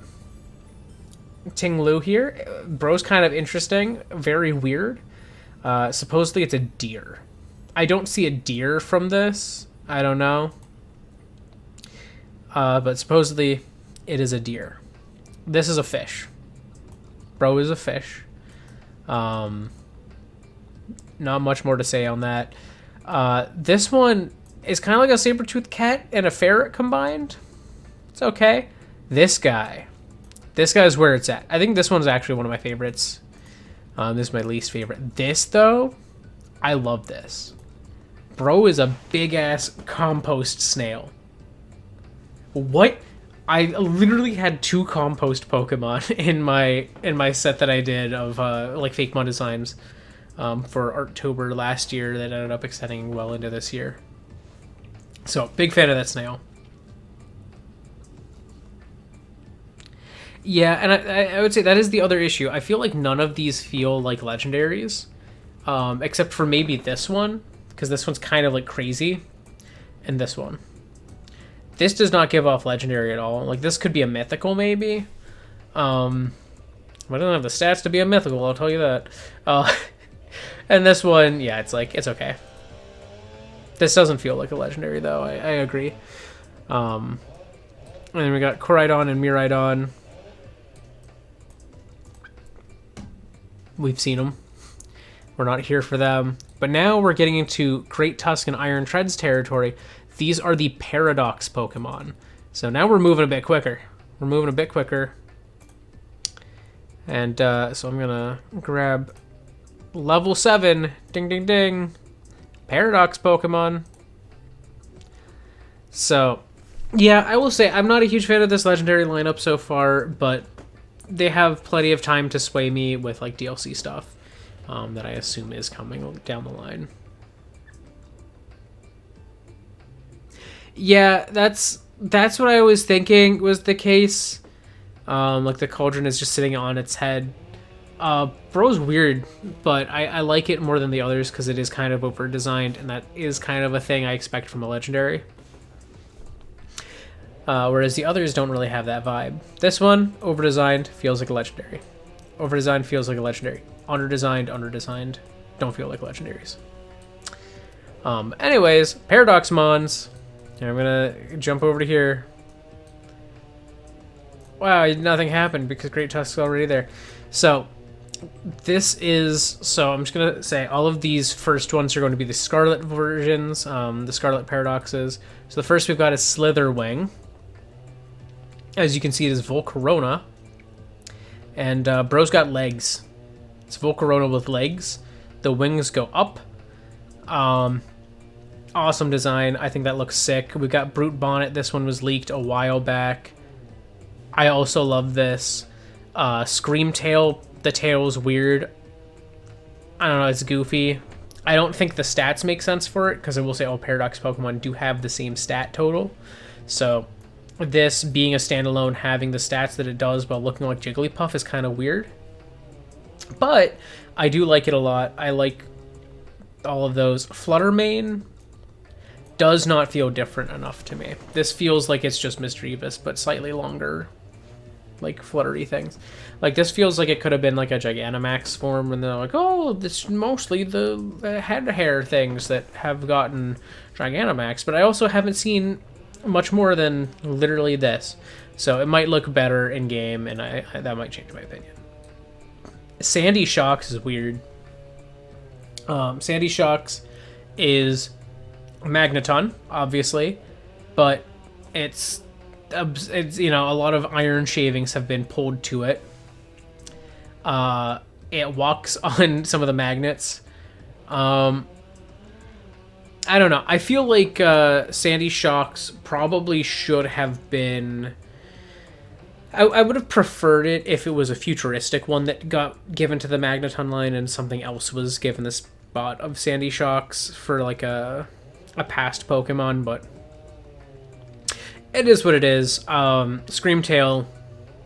Tinglu here. Bro's kind of interesting, very weird. Supposedly it's a deer. I don't see a deer from this. I don't know. But supposedly it is a deer. This is a fish. Bro is a fish. Not much more to say on that. This one is kind of like a saber-toothed cat and a ferret combined. It's okay. This guy's where it's at. I think this one's actually one of my favorites. This is my least favorite. This, though, I love this. Bro is a big-ass compost snail. What? I literally had 2 compost Pokemon in my set that I did of like fake mod designs for October last year that ended up extending well into this year. So, big fan of that snail. Yeah, and I would say that is the other issue. I feel like none of these feel like legendaries, except for maybe this one, because this one's kind of like crazy, and this one. This does not give off legendary at all. Like, this could be a mythical, maybe. I don't have the stats to be a mythical, I'll tell you that. And this one, yeah, it's okay. This doesn't feel like a legendary, though. I agree. And then we got Koraidon and Miraidon. We've seen them. We're not here for them. But now we're getting into Great Tusk and Iron Treads territory. These are the Paradox Pokemon. So now we're moving a bit quicker. And so I'm going to grab level 7. Ding, ding, ding. Paradox Pokemon. So, yeah, I will say I'm not a huge fan of this legendary lineup so far, but they have plenty of time to sway me with like DLC stuff that I assume is coming down the line. Yeah, that's what I was thinking was the case. Like the cauldron is just sitting on its head. Bro's weird, but I like it more than the others because it is kind of over designed, and that is kind of a thing I expect from a legendary. Whereas the others don't really have that vibe. This one, over designed, feels like a legendary. Over designed feels like a legendary. Under designed, don't feel like legendaries. Anyways, Paradox Mons. I'm gonna jump over to here. Wow, nothing happened because Great Tusk's already there. So, so I'm just gonna say all of these first ones are going to be the Scarlet versions, the Scarlet Paradoxes. So the first we've got is Slitherwing. As you can see, it is Volcarona. And bro's got legs. It's Volcarona with legs. The wings go up. Awesome design. I think that looks sick. We got Brute Bonnet. This one was leaked a while back. I also love this. Screamtail. The tail's weird. I don't know. It's goofy. I don't think the stats make sense for it because I will say all Paradox Pokemon do have the same stat total. So this being a standalone, having the stats that it does while looking like Jigglypuff is kind of weird. But I do like it a lot. I like all of those. Fluttermane does not feel different enough to me. This feels like it's just Misdreavus, but slightly longer, like fluttery things. Like this feels like it could have been like a Gigantamax form, and they're like, oh, this is mostly the head hair things that have gotten Gigantamax. But I also haven't seen much more than literally this, so it might look better in game, and that might change my opinion. Sandy Shocks is weird. Sandy Shocks is Magneton, obviously, but it's you know, a lot of iron shavings have been pulled to it. It walks on some of the magnets. I don't know. I feel like Sandy Shocks probably should have been. I would have preferred it if it was a futuristic one that got given to the Magneton line and something else was given the spot of Sandy Shocks for like a past Pokemon, but it is what it is. Screamtail,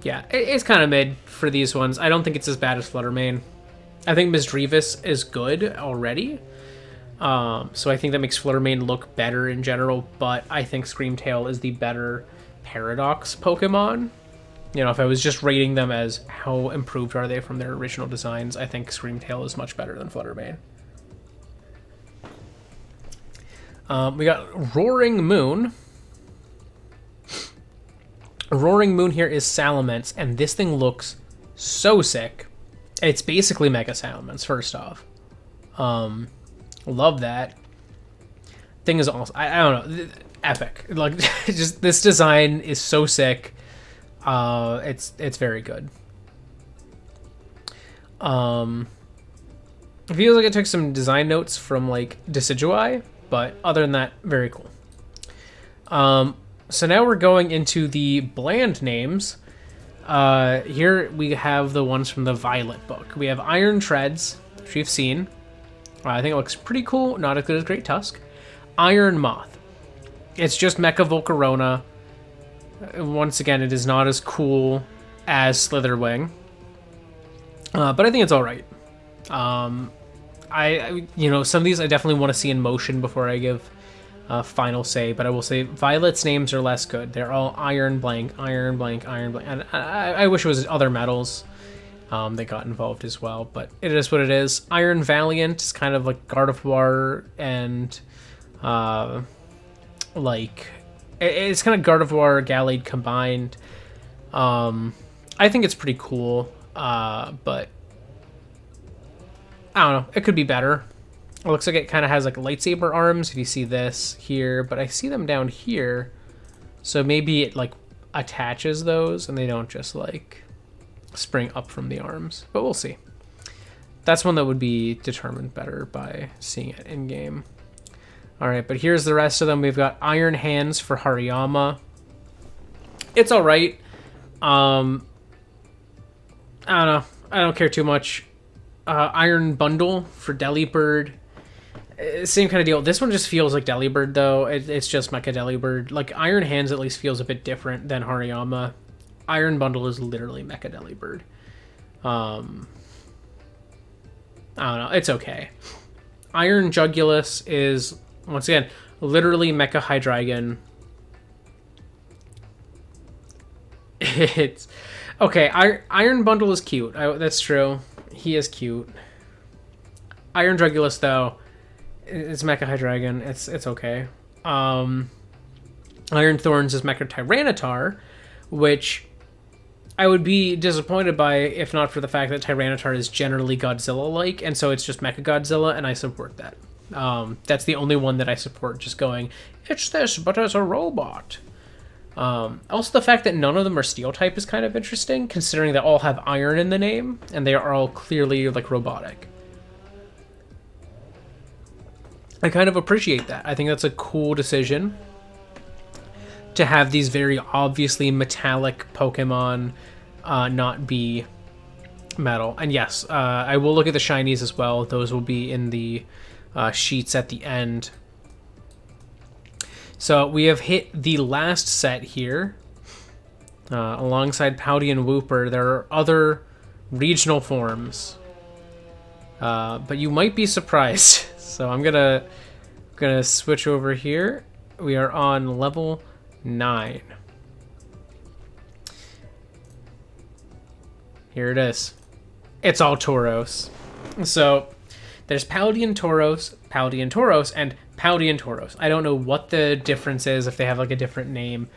yeah, it's kind of mid for these ones. I don't think it's as bad as Fluttermane. I think Misdreavus is good already. So I think that makes Fluttermane look better in general, but I think Screamtail is the better Paradox Pokemon. You know, if I was just rating them as how improved are they from their original designs, I think Screamtail is much better than Fluttermane. We got Roaring Moon. Roaring Moon here is Salamence, and this thing looks so sick. It's basically Mega Salamence, first off. Love that. Thing is awesome. I don't know. Epic. Like, just this design is so sick. It's very good. It feels like it took some design notes from like Decidueye, but other than that, very cool. So now we're going into the bland names. Here we have the ones from the Violet book. We have Iron Treads, which we've seen. I think it looks pretty cool. Not as good as Great Tusk. Iron Moth. It's just Mecha Volcarona. Once again, it is not as cool as Slitherwing. But I think it's alright. You know, some of these I definitely want to see in motion before I give a final say, but I will say Violet's names are less good. They're all Iron Blank, Iron Blank, Iron Blank. And I wish it was other metals that got involved as well, but it is what it is. Iron Valiant is kind of like Gardevoir and it's kind of Gardevoir, Gallade combined. I think it's pretty cool, but I don't know. It could be better. It looks like it kind of has like lightsaber arms if you see this here, but I see them down here. So maybe it like attaches those and they don't just like spring up from the arms, but we'll see. That's one that would be determined better by seeing it in game. All right, but here's the rest of them. We've got Iron Hands for Hariyama. It's all right. I don't know. I don't care too much. Iron Bundle for Delibird. Same kind of deal. This one just feels like Delibird, though. It's just Mecha Delibird. Like, Iron Hands at least feels a bit different than Hariyama. Iron Bundle is literally Mecha Delibird. I don't know. It's okay. Iron Jugulus is, once again, literally Mecha Hydreigon. It's okay. Iron Bundle is cute. That's true. He is cute. Iron Jugulus, though, is Mecha Hydreigon. It's okay. Iron Thorns is Mecha Tyranitar, which I would be disappointed by if not for the fact that Tyranitar is generally Godzilla-like, and so it's just Mecha Godzilla, and I support that. That's the only one that I support, just going, it's this, but as a robot. Also, the fact that none of them are Steel-type is kind of interesting, considering they all have iron in the name, and they are all clearly, like, robotic. I kind of appreciate that. I think that's a cool decision to have these very obviously metallic Pokemon not be metal. And yes, I will look at the shinies as well. Those will be in the sheets at the end. So we have hit the last set here. Alongside Pouty and Wooper, there are other regional forms. But you might be surprised. So I'm gonna switch over here. We are on level 9. Here it is. It's all Tauros. So there's Paldean Tauros, and Paldean Tauros. I don't know what the difference is, if they have like a different name,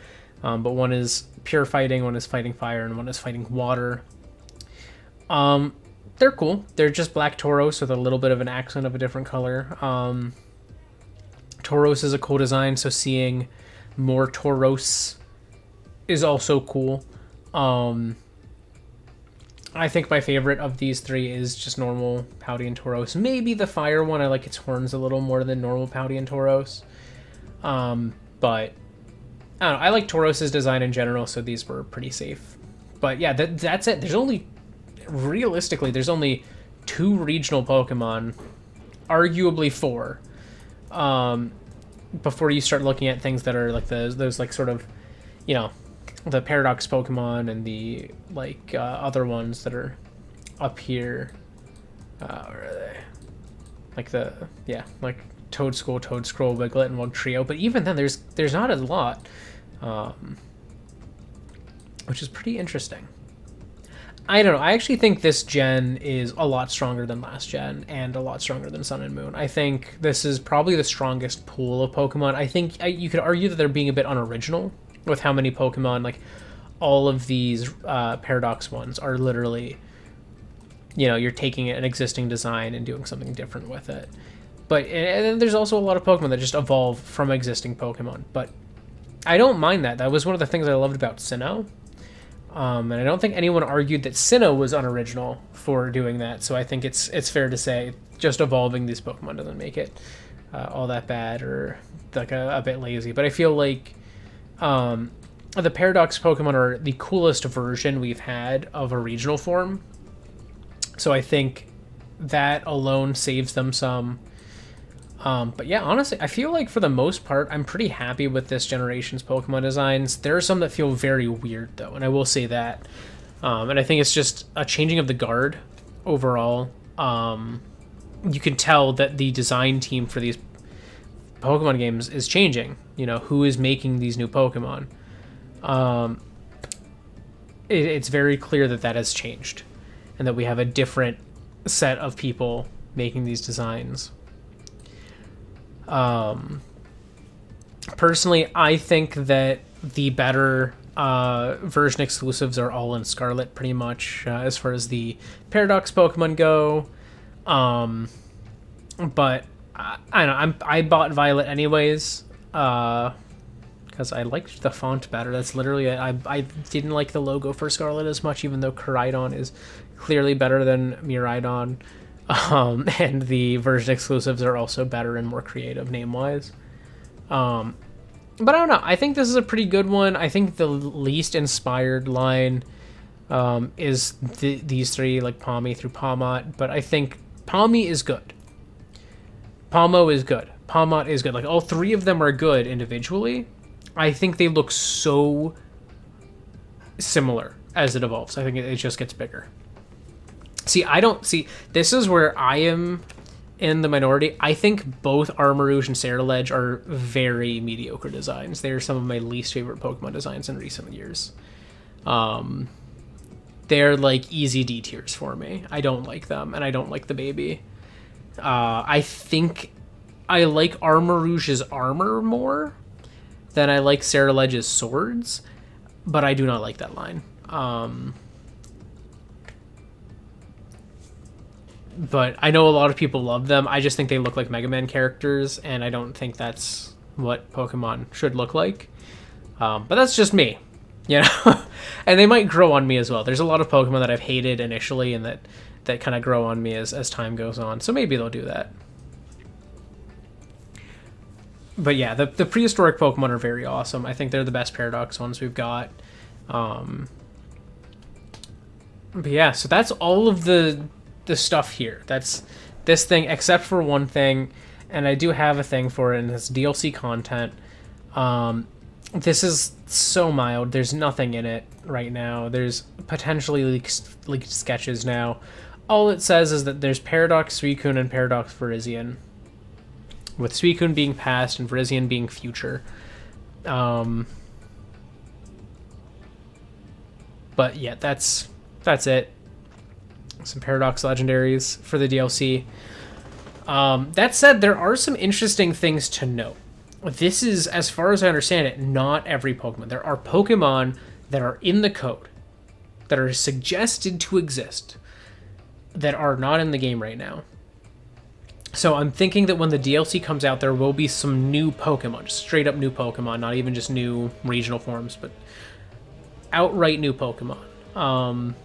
but one is pure fighting, one is fighting fire, and one is fighting water. They're cool. They're just black Tauros with a little bit of an accent of a different color. Tauros is a cool design, so seeing more Tauros is also cool. I think my favorite of these three is just normal Pouty and Tauros. Maybe the fire one, I like its horns a little more than normal Pouty and Tauros. But I don't know, I like Tauros's design in general, so these were pretty safe. But yeah, that's it. Realistically, there's only 2 regional Pokemon, arguably 4, before you start looking at things that are like those like sort of, you know, the Paradox Pokemon and the like other ones that are up here. Where are they? Like like Toedscool, Toedscroll, Wiglet, and Wugtrio. But even then, there's not a lot, which is pretty interesting. I don't know. I actually think this gen is a lot stronger than last gen and a lot stronger than Sun and Moon. I think this is probably the strongest pool of Pokemon. I think you could argue that they're being a bit unoriginal with how many Pokemon, like all of these Paradox ones are literally, you know, you're taking an existing design and doing something different with it. But and then there's also a lot of Pokemon that just evolve from existing Pokemon. But I don't mind that. That was one of the things I loved about Sinnoh. And I don't think anyone argued that Sinnoh was unoriginal for doing that, so I think it's fair to say just evolving these Pokemon doesn't make it all that bad or like a bit lazy. But I feel like the Paradox Pokemon are the coolest version we've had of a regional form, so I think that alone saves them some. But yeah, honestly, I feel like for the most part, I'm pretty happy with this generation's Pokemon designs. There are some that feel very weird, though, and I will say that. And I think it's just a changing of the guard overall. You can tell that the design team for these Pokemon games is changing. You know, who is making these new Pokemon? It's very clear that has changed, and that we have a different set of people making these designs. Personally, I think that the better version exclusives are all in Scarlet, pretty much, as far as the Paradox Pokemon go. But I don't know. I bought Violet anyways, because I liked the font better. That's literally it. I didn't like the logo for Scarlet as much, even though Koraidon is clearly better than Miraidon. And the version exclusives are also better and more creative name-wise. But I don't know. I think this is a pretty good one. I think the least inspired line is these three, like Palmy through Palmot. But I think Palmy is good. Palmo is good. Palmot is good. Like, all three of them are good individually. I think they look so similar as it evolves. I think it just gets bigger. See, I don't see. This is where I am in the minority. I think both Armarouge and Ceruledge are very mediocre designs. They're some of my least favorite Pokemon designs in recent years. They're like easy D tiers for me. I don't like them, and I don't like the baby. I think I like Armarouge's armor more than I like Ceruledge's swords, but I do not like that line. But I know a lot of people love them. I just think they look like Mega Man characters, and I don't think that's what Pokemon should look like. But that's just me, you know? And they might grow on me as well. There's a lot of Pokemon that I've hated initially and that kind of grow on me as time goes on. So maybe they'll do that. But yeah, the prehistoric Pokemon are very awesome. I think they're the best Paradox ones we've got. But yeah, so that's all of the stuff here. That's this thing, except for one thing, and I do have a thing for it, and it's DLC content. This is so mild. There's nothing in it right now. There's potentially leaked sketches now. All it says is that there's Paradox Suicune and Paradox Virizion, with Suicune being past and Virizion being future. But yeah, that's it. Some Paradox legendaries for the DLC. That said, there are some interesting things to note. This is, as far as I understand it, not every Pokemon. There are Pokemon that are in the code, that are suggested to exist, that are not in the game right now. So I'm thinking that when the DLC comes out, there will be some new Pokemon, just straight up new Pokemon, not even just new regional forms, but outright new Pokemon.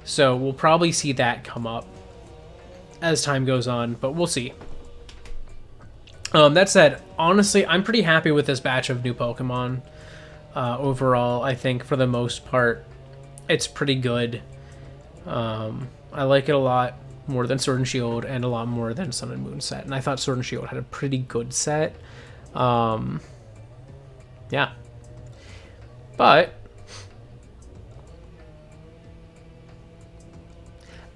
So we'll probably see that come up as time goes on, but we'll see. That said, honestly, I'm pretty happy with this batch of new Pokemon. Overall, I think for the most part, it's pretty good. I like it a lot more than Sword and Shield, and a lot more than Sun and Moon set. And I thought Sword and Shield had a pretty good set. Yeah. But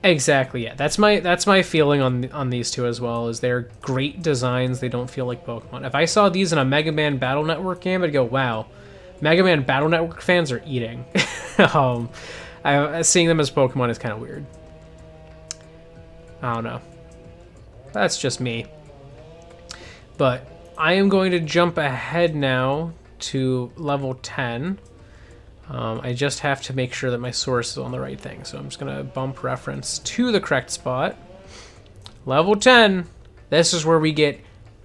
exactly, yeah. That's my feeling on these two as well. Is they're great designs. They don't feel like Pokemon. If I saw these in a Mega Man Battle Network game, I'd go, "Wow, Mega Man Battle Network fans are eating." Seeing them as Pokemon is kind of weird. I don't know. That's just me. But I am going to jump ahead now to level 10. I just have to make sure that my source is on the right thing. So I'm just going to bump reference to the correct spot. Level 10. This is where we get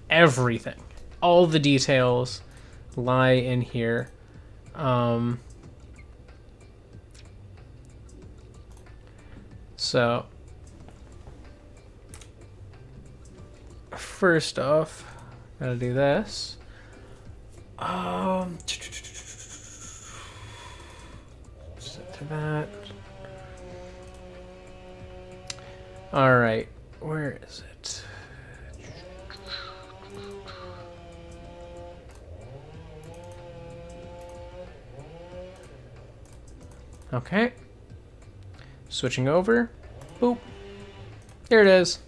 everything. All the details lie in here. So first off, gotta do this. Set to that. All right, where is it? Okay. Switching over. Boop. Here it is.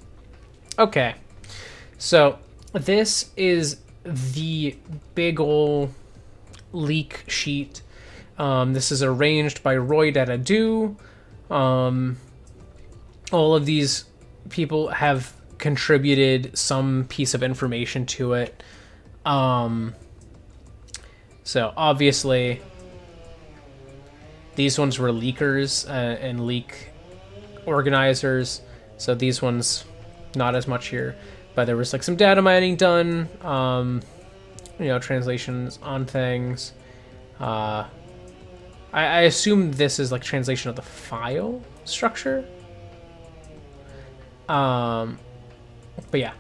Okay. So this is the big ol' leak sheet. This is arranged by Roy Dadadu. All of these people have contributed some piece of information to it. So obviously these ones were leakers and leak organizers. So these ones, not as much here. But there was like some data mining done, translations on things. I assume this is like translation of the file structure. But yeah.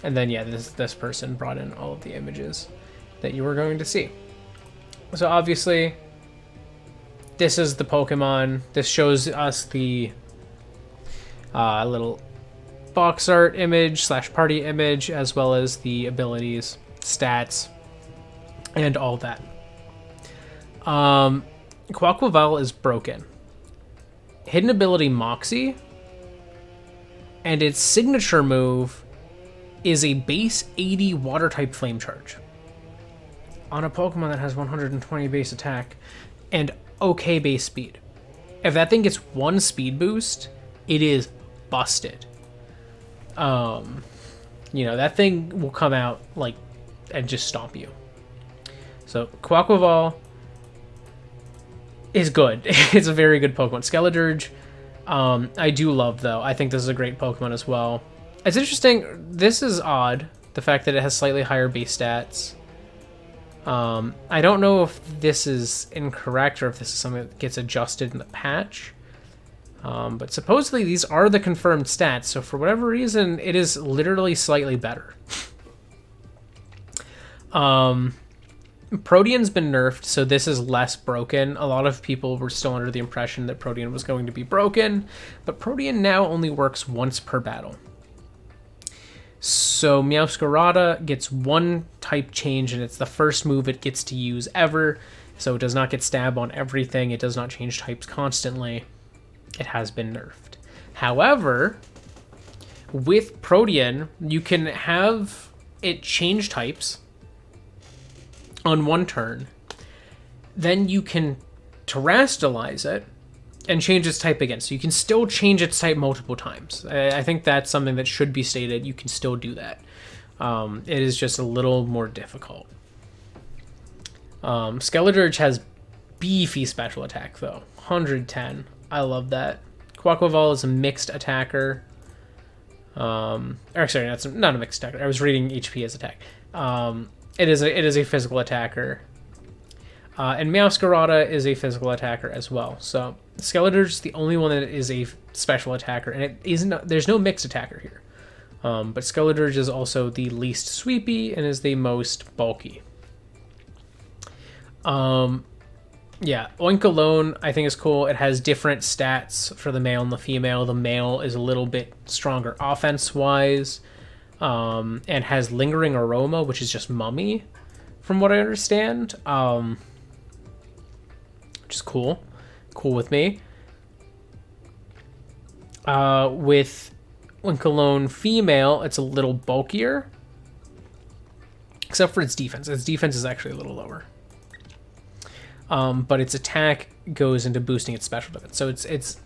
And then yeah, this person brought in all of the images that you were going to see. So obviously, this is the Pokemon. This shows us the little box art image / party image, as well as the abilities, stats, and all that. Quaquaval is broken. hidden ability Moxie, and its signature move is a base 80 water type flame charge on a Pokemon that has 120 base attack and okay base speed. If that thing gets 1 speed boost, it is busted. You know, that thing will come out like and just stomp you. So Quaquaval is good. It's a very good Pokemon. Skeledirge, I do love though. I think this is a great Pokemon as well. It's interesting. This is odd. The fact that it has slightly higher base stats. I don't know if this is incorrect or if this is something that gets adjusted in the patch. But supposedly these are the confirmed stats, so for whatever reason, it is literally slightly better. Protean's been nerfed, so this is less broken. A lot of people were still under the impression that Protean was going to be broken, but Protean now only works once per battle. So Meowscarada gets 1 type change, and it's the first move it gets to use ever, so it does not get stab on everything. It does not change types constantly. It has been nerfed. However, with Protean, you can have it change types on 1 turn. Then you can Terrastalize it and change its type again. So you can still change its type multiple times. I think that's something that should be stated. You can still do that. It is just a little more difficult. Skeledirge has beefy special attack, though. 110. I love that. Quaquaval is a mixed attacker. Or sorry, that's not a mixed attacker. I was reading HP as attack. It is a physical attacker. And Meowscarada is a physical attacker as well. So Skeledirge is the only one that is a special attacker, and it isn't. There's no mixed attacker here. But Skeledirge is also the least sweepy and is the most bulky. Yeah, Oink alone I think is cool. It has different stats for the male and the female. The male is a little bit stronger offense-wise, and has Lingering Aroma, which is just Mummy, from what I understand, which is cool. Cool with me. With Oink alone female, it's a little bulkier, except for its defense. Its defense is actually a little lower. But its attack goes into boosting its special defense. So it's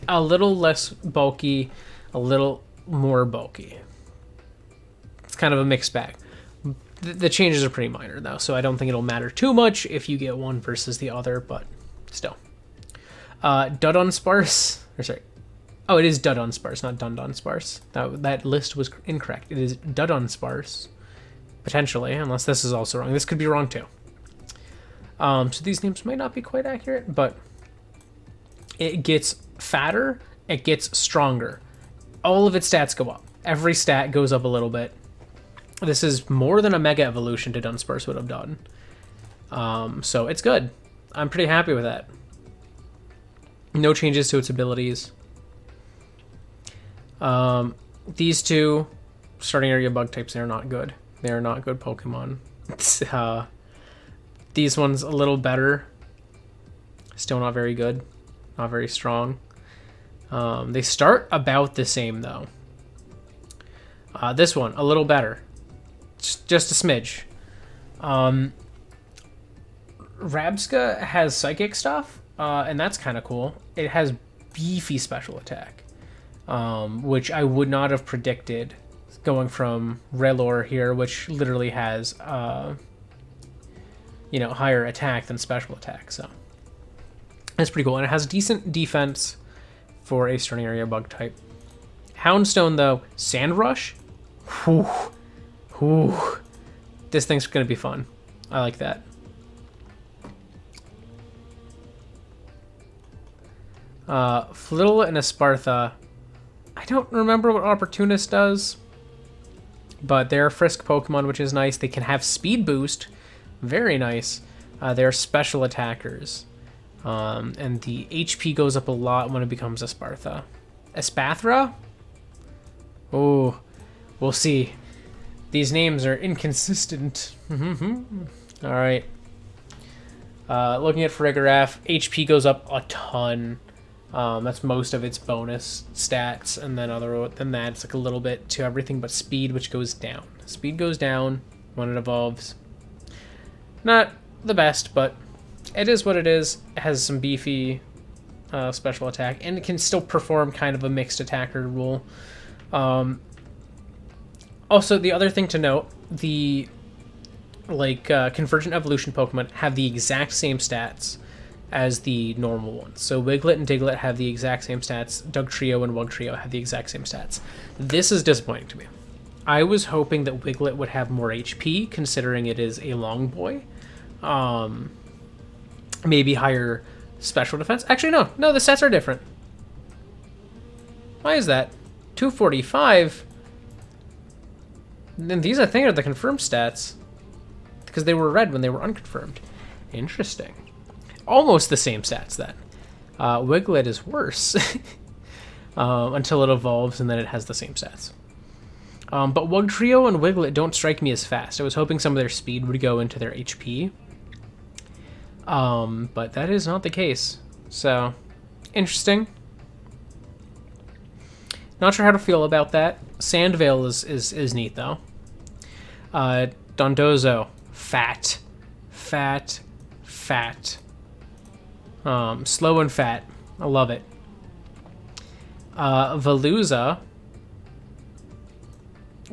a little less bulky, a little more bulky. It's kind of a mixed bag. The changes are pretty minor, though, so I don't think it'll matter too much if you get one versus the other, but still. Dudunsparce, or sorry. Oh, it is Dudunsparce, not Dundonsparce. That list was incorrect. It is Dudunsparce, potentially, unless this is also wrong. This could be wrong, too. So these names might not be quite accurate, but it gets fatter, it gets stronger. All of its stats go up. Every stat goes up a little bit. This is more than a Mega Evolution to Dunsparce would have done. So it's good. I'm pretty happy with that. No changes to its abilities. These two starting area bug types, they're not good. They're not good Pokemon. These ones a little better. Still not very good. Not very strong. They start about the same, though. This one, a little better. Just a smidge. Rabska has psychic stuff, and that's kind of cool. It has beefy special attack, which I would not have predicted going from Relor here, which literally has higher attack than special attack. So that's pretty cool, and it has decent defense for a starting area bug type. Houndstone, though, Sand Rush. Whew. This thing's gonna be fun. I like that. Flittle and Espartha. I don't remember what Opportunist does, but they're Frisk Pokemon, which is nice. They can have Speed Boost. Very nice. They're special attackers. And the HP goes up a lot when it becomes Espartha. Espathra? Oh, we'll see. These names are inconsistent. Alright. Looking at Farigiraf, HP goes up a ton. That's most of its bonus stats, and then other than that, it's like a little bit to everything but speed, which goes down. Speed goes down when it evolves. Not the best, but it is what it is. It has some beefy special attack, and it can still perform kind of a mixed attacker role. Also, the other thing to note, the Convergent Evolution Pokemon have the exact same stats as the normal ones. So Wiglet and Diglett have the exact same stats. Dugtrio and Wugtrio have the exact same stats. This is disappointing to me. I was hoping that Wiglet would have more HP, considering it is a long boy. Maybe higher special defense. Actually, no, the stats are different. Why is that? 245? Then these, I think, are the confirmed stats, because they were red when they were unconfirmed. Interesting. Almost the same stats then. Wiglet is worse until it evolves, and then it has the same stats. But Wugtrio and Wiglet don't strike me as fast. I was hoping some of their speed would go into their HP. But that is not the case. So, interesting. Not sure how to feel about that. Sandvale is neat, though. Dondozo, fat. Slow and fat. I love it. Veluza,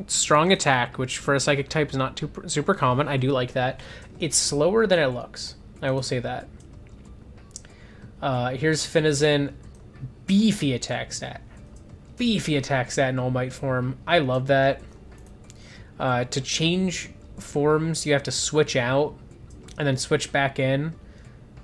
strong attack, which for a psychic type is not super common. I do like that. It's slower than it looks. I will say that. Here's Finizen, beefy attack stat. In All Might form. I love that. To change forms, you have to switch out and then switch back in.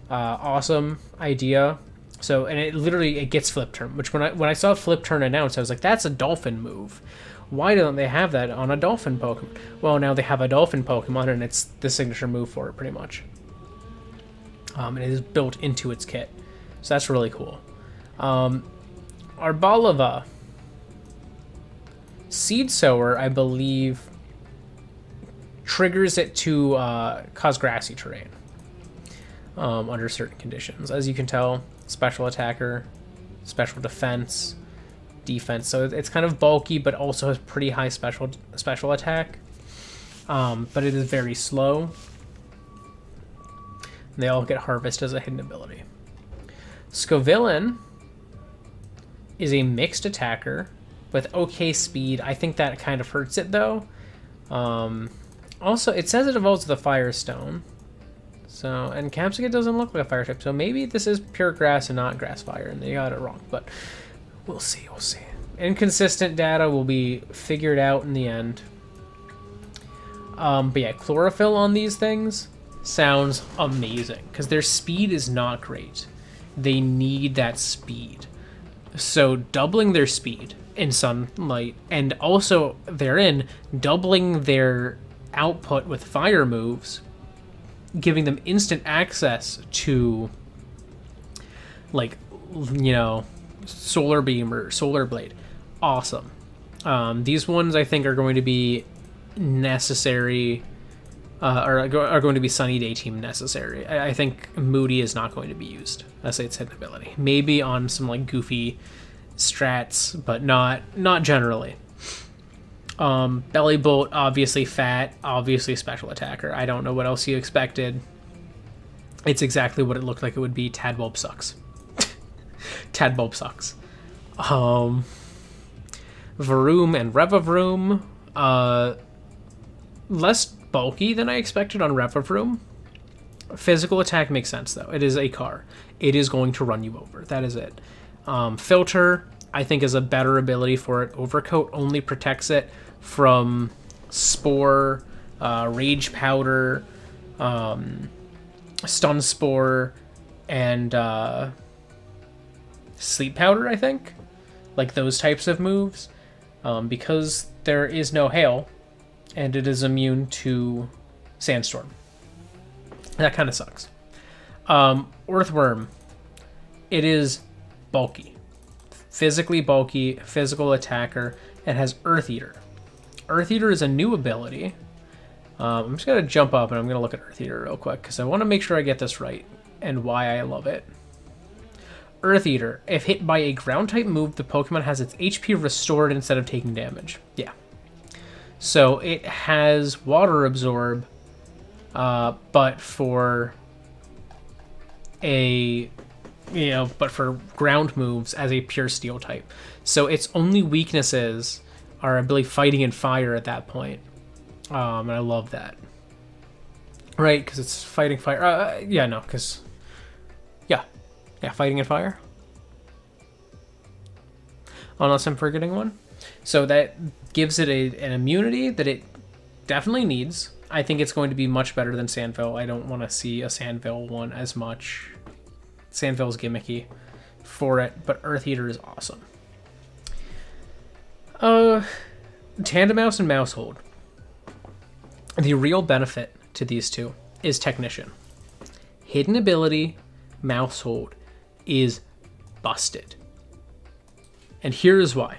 Awesome idea. So, and it gets Flip Turn, which when I saw Flip Turn announced, I was like, that's a dolphin move. Why don't they have that on a dolphin Pokemon? Well, now they have a dolphin Pokemon, and it's the signature move for it, pretty much. It is built into its kit. So that's really cool. Arbalava, Seed Sower, I believe, triggers it to cause grassy terrain under certain conditions. As you can tell, special attacker, special defense, so it's kind of bulky, but also has pretty high special attack. But it is very slow. They all get Harvest as a hidden ability. Scovillain is a mixed attacker with okay speed. I think that kind of hurts it, though. Also, it says it evolves with a Firestone. So, and Capsicum doesn't look like a fire type, so maybe this is pure grass and not grass fire, and they got it wrong, but we'll see. Inconsistent data will be figured out in the end. But yeah, Chlorophyll on these things sounds amazing, because their speed is not great. They need that speed. So doubling their speed in Sunlight, and also therein doubling their output with fire moves, giving them instant access to, like, Solar Beam or Solar Blade. Awesome. These ones, I think, are going to be necessary, are going to be Sunny Day Team necessary. I think Moody is not going to be used as its hidden ability. Maybe on some, like, goofy strats, but not generally. Belly Bolt, obviously fat, obviously special attacker. I don't know what else you expected. It's exactly what it looked like it would be. Tadbulb sucks. Tadbulb sucks. Vroom and Revavroom, less bulky than I expected on Revavroom. Physical attack makes sense, though. It is a car. It is going to run you over. That is it. Filter, I think, is a better ability for it. Overcoat only protects it from Spore, Rage Powder, Stun Spore, and Sleep Powder, I think. Like those types of moves. Because there is no hail, and it is immune to Sandstorm. That kind of sucks. Earthworm, it is bulky. Physically bulky, physical attacker. It has Earth Eater. Earth Eater is a new ability. I'm just going to jump up and I'm going to look at Earth Eater real quick because I want to make sure I get this right and why I love it. Earth Eater. If hit by a ground-type move, the Pokemon has its HP restored instead of taking damage. Yeah. So it has Water Absorb, but for ground moves as a pure Steel type. So its only weaknesses are, I believe, Fighting and Fire at that point. And I love that. Right, because it's Fighting Fire. Fighting and Fire. Unless I'm forgetting one. So that gives it an immunity that it definitely needs. I think it's going to be much better than Sandville. I don't want to see a Sandville one as much. Sandville's gimmicky for it, but Earth Eater is awesome. Tandemouse and Mousehold. The real benefit to these two is Technician. Hidden ability, Mousehold, is busted. And here's why.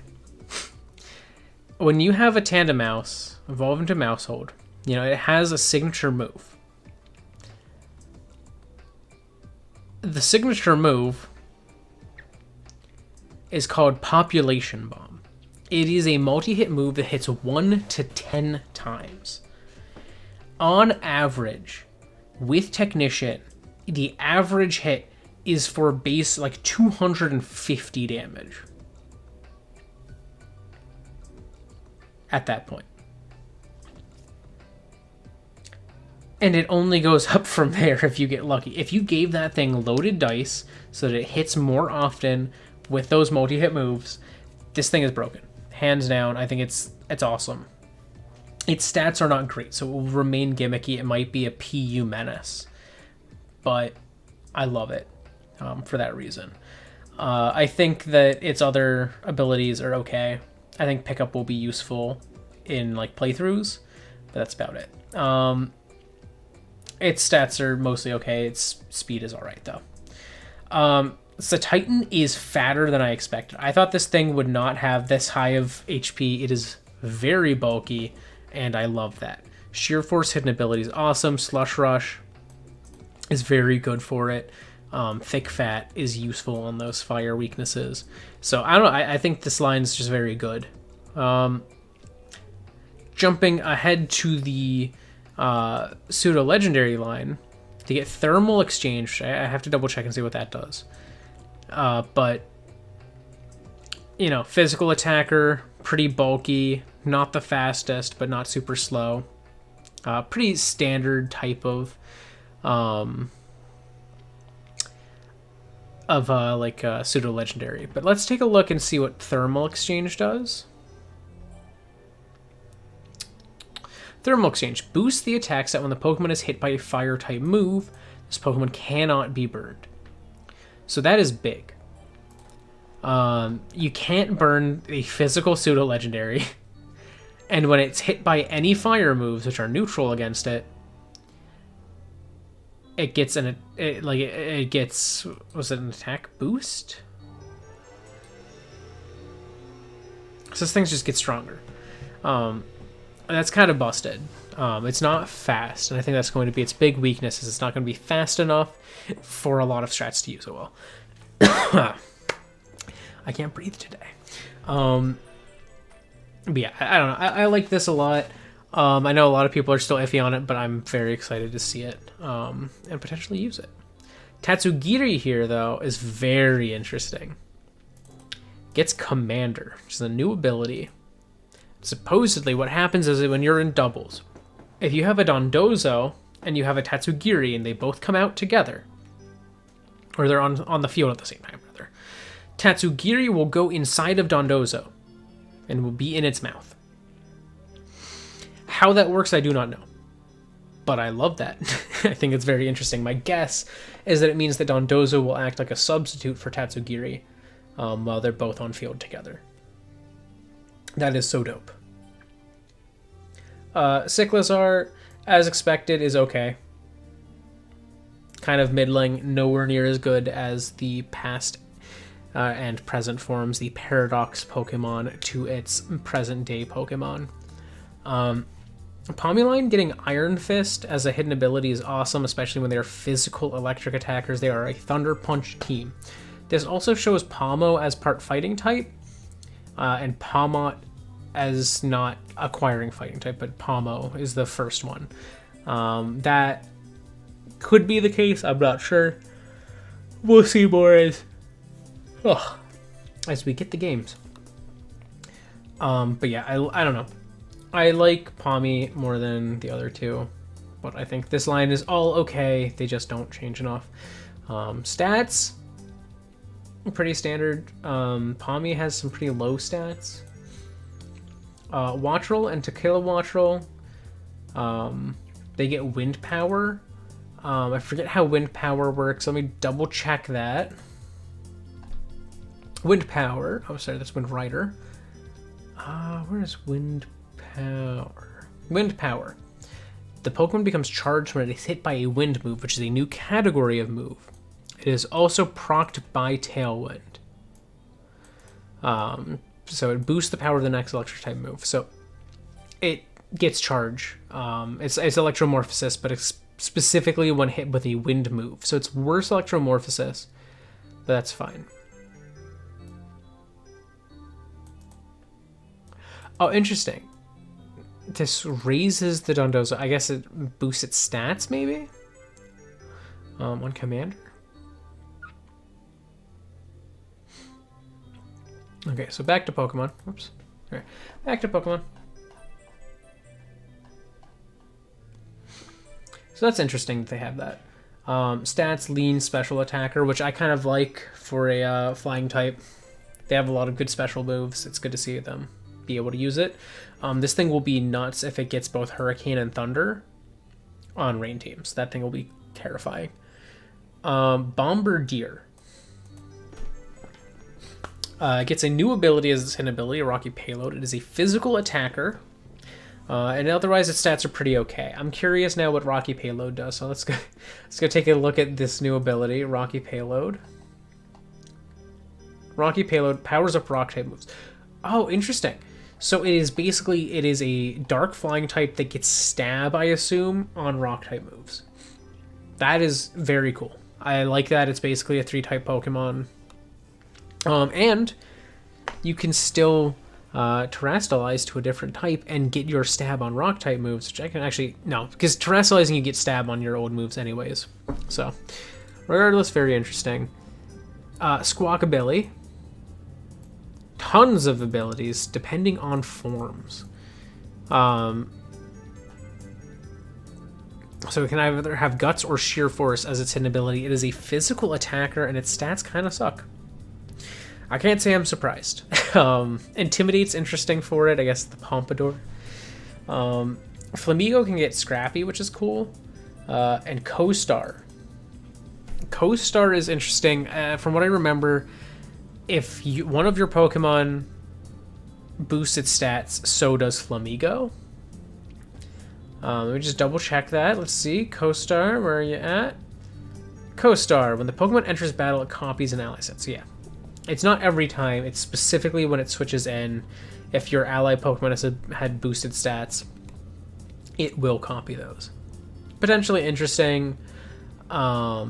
When you have a Tandemouse evolve into Mousehold, it has a signature move. The signature move is called Population Bomb. It is a multi-hit move that hits 1 to 10 times. On average, with Technician, the average hit is for base 250 damage. At that point. And it only goes up from there if you get lucky. If you gave that thing loaded dice so that it hits more often with those multi-hit moves, this thing is broken. Hands down, I think it's awesome. Its stats are not great, so it will remain gimmicky. It might be a PU menace. But I love it for that reason. I think that its other abilities are okay. I think Pickup will be useful in playthroughs, but that's about it. Its stats are mostly okay. Its speed is alright though. So Titan is fatter than I expected. I thought this thing would not have this high of HP. It is very bulky, and I love that. Sheer Force hidden ability is awesome. Slush Rush is very good for it. Thick Fat is useful on those fire weaknesses. So I don't know. I think this line is just very good. Jumping ahead to the pseudo legendary line to get Thermal Exchange. I have to double check and see what that does. But physical attacker, pretty bulky, not the fastest, but not super slow. Pretty standard type of pseudo legendary. But let's take a look and see what Thermal Exchange does. Thermal Exchange boosts the attack set when the Pokemon is hit by a fire type move. This Pokemon cannot be burned. So that is big. You can't burn a physical pseudo legendary. And when it's hit by any fire moves, which are neutral against it, it gets was it an attack boost? So this thing just gets stronger. That's kind of busted. It's not fast, and I think that's going to be its big weakness, is it's not going to be fast enough for a lot of strats to use it well. I can't breathe today. But yeah, I don't know. I like this a lot. I know a lot of people are still iffy on it, but I'm very excited to see it and potentially use it. Tatsugiri here, though, is very interesting. Gets Commander, which is a new ability. Supposedly, what happens is that when you're in doubles, if you have a Dondozo and you have a Tatsugiri and they both come out together, or they're on the field at the same time, rather, Tatsugiri will go inside of Dondozo and will be in its mouth. How that works, I do not know. But I love that. I think it's very interesting. My guess is that it means that Dondozo will act like a substitute for Tatsugiri while they're both on field together. That is so dope. Cyclizar, as expected, is okay. Kind of middling, nowhere near as good as the past and present forms, the Paradox Pokemon to its present-day Pokemon. Pommeline getting Iron Fist as a hidden ability is awesome, especially when they are physical electric attackers. They are a Thunder Punch team. This also shows Pomo as part fighting type, and Pomot as not acquiring fighting type, but Pomo is the first one. That could be the case. I'm not sure. We'll see more as we get the games. But yeah, I don't know. I like Pommy more than the other two, but I think this line is all okay. They just don't change enough. Stats, pretty standard. Pommy has some pretty low stats. Wattrel and Tequila Wattrel, they get wind power. I forget how wind power works. Let me double check that. Wind power. Oh, sorry, that's Wind Rider. Where is wind power? Wind power. The Pokemon becomes charged when it is hit by a wind move, which is a new category of move. It is also procced by Tailwind. So it boosts the power of the next electric type move. So it gets charge. It's Electromorphosis, but it's specifically when hit with a wind move. So it's worse Electromorphosis, but that's fine. Oh, interesting. This raises the Dondozo. I guess it boosts its stats, maybe? On Commander? Okay, so back to Pokemon. Whoops. All right, back to Pokemon. So that's interesting that they have that. Stats, lean, special attacker, which I kind of like for a flying type. They have a lot of good special moves. It's good to see them be able to use it. This thing will be nuts if it gets both Hurricane and Thunder on rain teams. That thing will be terrifying. Bombardier. It gets a new ability as its ability, a Rocky Payload. It is a physical attacker. And otherwise its stats are pretty okay. I'm curious now what Rocky Payload does. So let's go take a look at this new ability, Rocky Payload. Rocky Payload powers up rock type moves. Oh, interesting. So it is a dark flying type that gets stab, I assume, on rock type moves. That is very cool. I like that. It's basically a 3-type Pokemon. And you can still terrestrialize to a different type and get your stab on rock type moves, which I can actually, no, because terrestrializing you get stab on your old moves anyways. So regardless, very interesting. Squawkabilly. Tons of abilities depending on forms. So it can either have Guts or Sheer Force as its hidden ability. It is a physical attacker and its stats kind of suck. I can't say I'm surprised. Intimidate's interesting for it. I guess the Pompadour. Flamigo can get Scrappy, which is cool. And Co-Star. Co-Star is interesting. From what I remember, if one of your Pokemon boosts its stats, so does Flamigo. Let me just double check that. Let's see. Co-Star, where are you at? Co-Star. When the Pokemon enters battle, it copies an ally set. So yeah. It's not every time. It's specifically when it switches in. If your ally Pokemon has had boosted stats, it will copy those. Potentially interesting. Yeah.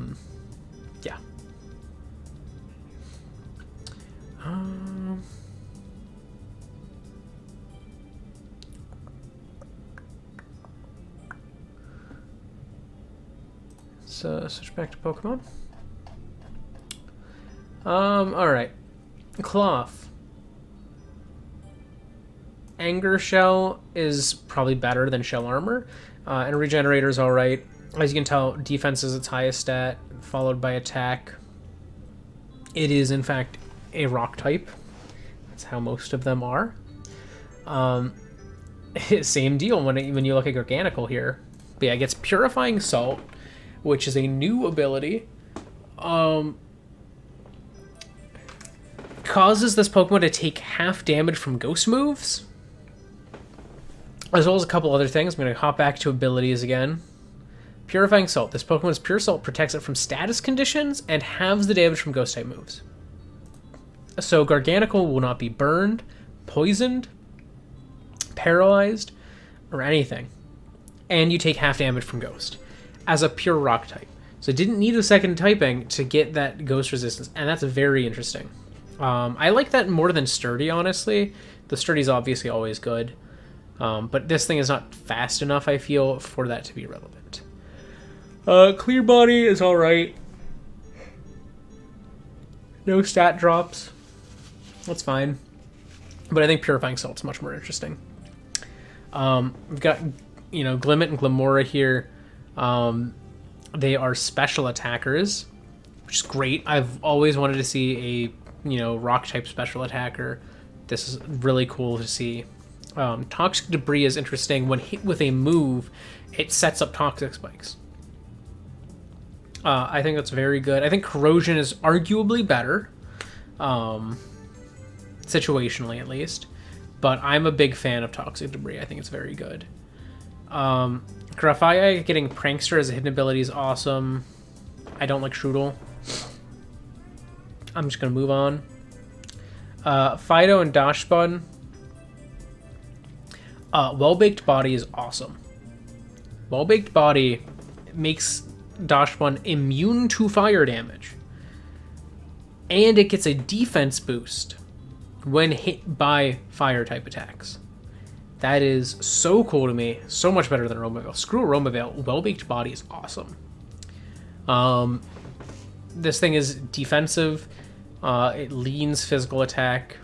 So switch back to Pokemon. Alright. Cloth. Anger Shell is probably better than Shell Armor. And Regenerator is alright. As you can tell, defense is its highest stat, followed by attack. It is, in fact, a rock type. That's how most of them are. Same deal when you look at Organical here. But yeah, it gets Purifying Salt, which is a new ability. Causes this Pokemon to take half damage from ghost moves, as well as a couple other things. I'm going to hop back to abilities again. Purifying Salt. This Pokemon's Pure Salt protects it from status conditions and halves the damage from ghost type moves. So Garganacl will not be burned, poisoned, paralyzed, or anything. And you take half damage from ghost as a pure rock type. So it didn't need a second typing to get that ghost resistance, and that's very interesting. I like that more than sturdy, honestly. The sturdy is obviously always good, but this thing is not fast enough, I feel, for that to be relevant. Clear body is alright. No stat drops. That's fine. But I think Purifying Salt's much more interesting. We've got, Glimmet and Glamora here. They are special attackers, which is great. I've always wanted to see a, rock-type special attacker. This is really cool to see. Toxic Debris is interesting. When hit with a move, it sets up toxic spikes. I think that's very good. I think Corrosion is arguably better, situationally at least. But I'm a big fan of Toxic Debris. I think it's very good. Graphia getting Prankster as a hidden ability is awesome. I don't like Strudel. I'm just going to move on. Fido and Dashbun. Well-Baked Body is awesome. Well-Baked Body makes Dashbun immune to fire damage. And it gets a defense boost when hit by fire-type attacks. That is so cool to me. So much better than Aromavale. Screw Aromavale. Well-Baked Body is awesome. This thing is defensive. It leans physical attack.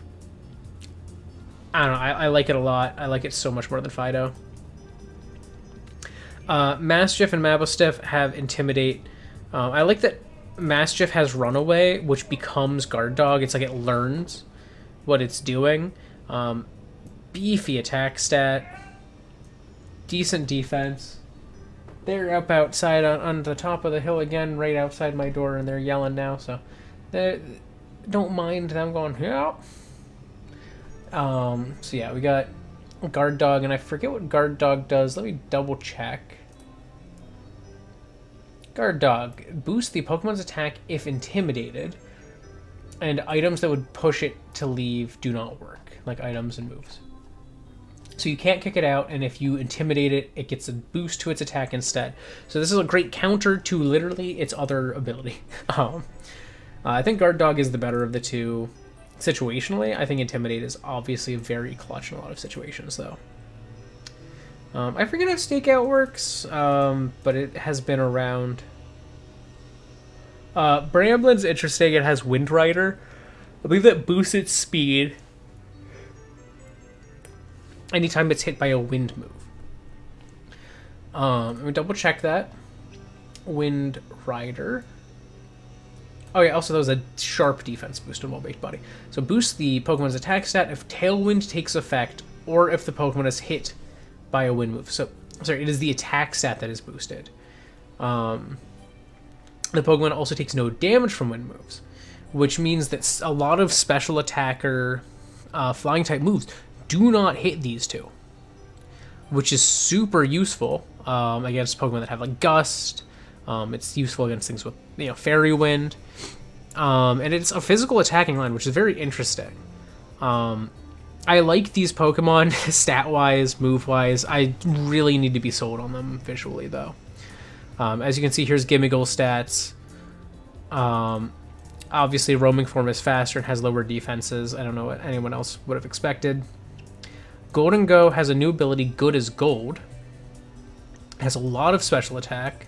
I don't know. I like it a lot. I like it so much more than Fido. Mastiff and Mabostiff have Intimidate. I like that Mastiff has Runaway, which becomes Guard Dog. It's like it learns what it's doing. Beefy attack stat. Decent defense. They're up outside on the top of the hill again, right outside my door, and they're yelling now, so they don't mind them going, yeah. So yeah, we got Guard Dog, and I forget what Guard Dog does. Let me double check. Guard Dog. Boost the Pokemon's attack if intimidated, and items that would push it to leave do not work, like items and moves. So you can't kick it out, and if you intimidate it, it gets a boost to its attack instead. So this is a great counter to literally its other ability. I think Guard Dog is the better of the two. Situationally, I think Intimidate is obviously very clutch in a lot of situations, though. I forget how Stakeout works, but it has been around. Bramblin's interesting. It has Wind Rider. I believe that boosts its speed anytime it's hit by a wind move. Let me double check that. Wind Rider. Oh yeah, also that was a sharp defense boost on Well-Baked Body. So boost the Pokemon's attack stat if Tailwind takes effect, or if the Pokemon is hit by a wind move. So, sorry, it is the attack stat that is boosted. The Pokemon also takes no damage from wind moves, which means that a lot of special attacker flying type moves do not hit these two, which is super useful against Pokemon that have like Gust. It's useful against things with, Fairy Wind. And it's a physical attacking line, which is very interesting. I like these Pokemon stat-wise, move-wise. I really need to be sold on them visually, though. As you can see, here's Gimmighoul stats. Obviously, Roaming Form is faster and has lower defenses. I don't know what anyone else would have expected. Golden Go has a new ability, Good as Gold. It has a lot of special attack.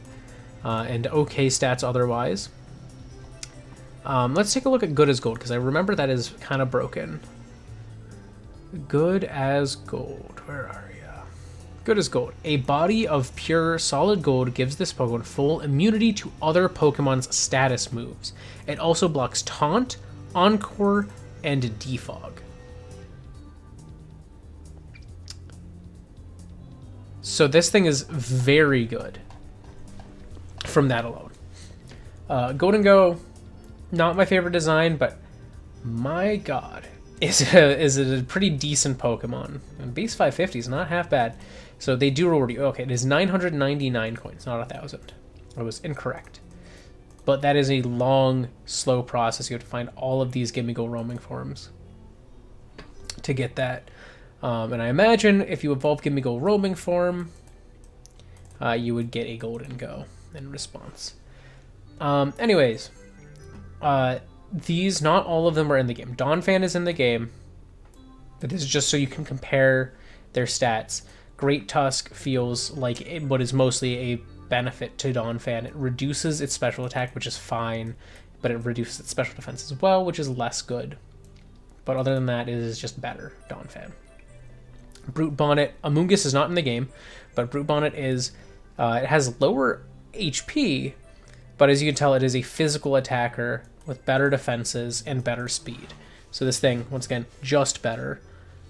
And okay stats otherwise. Let's take a look at Good as Gold, because I remember that is kind of broken. Good as Gold. Where are you? Good as Gold. A body of pure solid gold gives this Pokemon full immunity to other Pokemon's status moves. It also blocks Taunt, Encore, and Defog. So this thing is very good from that alone. Golden Go, not my favorite design, but my god, is a pretty decent Pokemon. And base 550 is not half bad. So they do reward you. Okay, it is 999 coins, not 1,000. I was incorrect. But that is a long, slow process. You have to find all of these Gimmighoul roaming forms to get that. And I imagine if you evolve Gimmighoul roaming form, you would get a Golden Go in response. Anyways, these, not all of them are in the game. Donphan is in the game, but this is just so you can compare their stats. Great Tusk feels like what is mostly a benefit to Donphan. It reduces its special attack, which is fine, but it reduces its special defense as well, which is less good. But other than that, it is just better, Donphan. Brute Bonnet, Amoonguss is not in the game, but Brute Bonnet is, it has lower HP, but as you can tell, it is a physical attacker with better defenses and better speed. So this thing, once again, just better.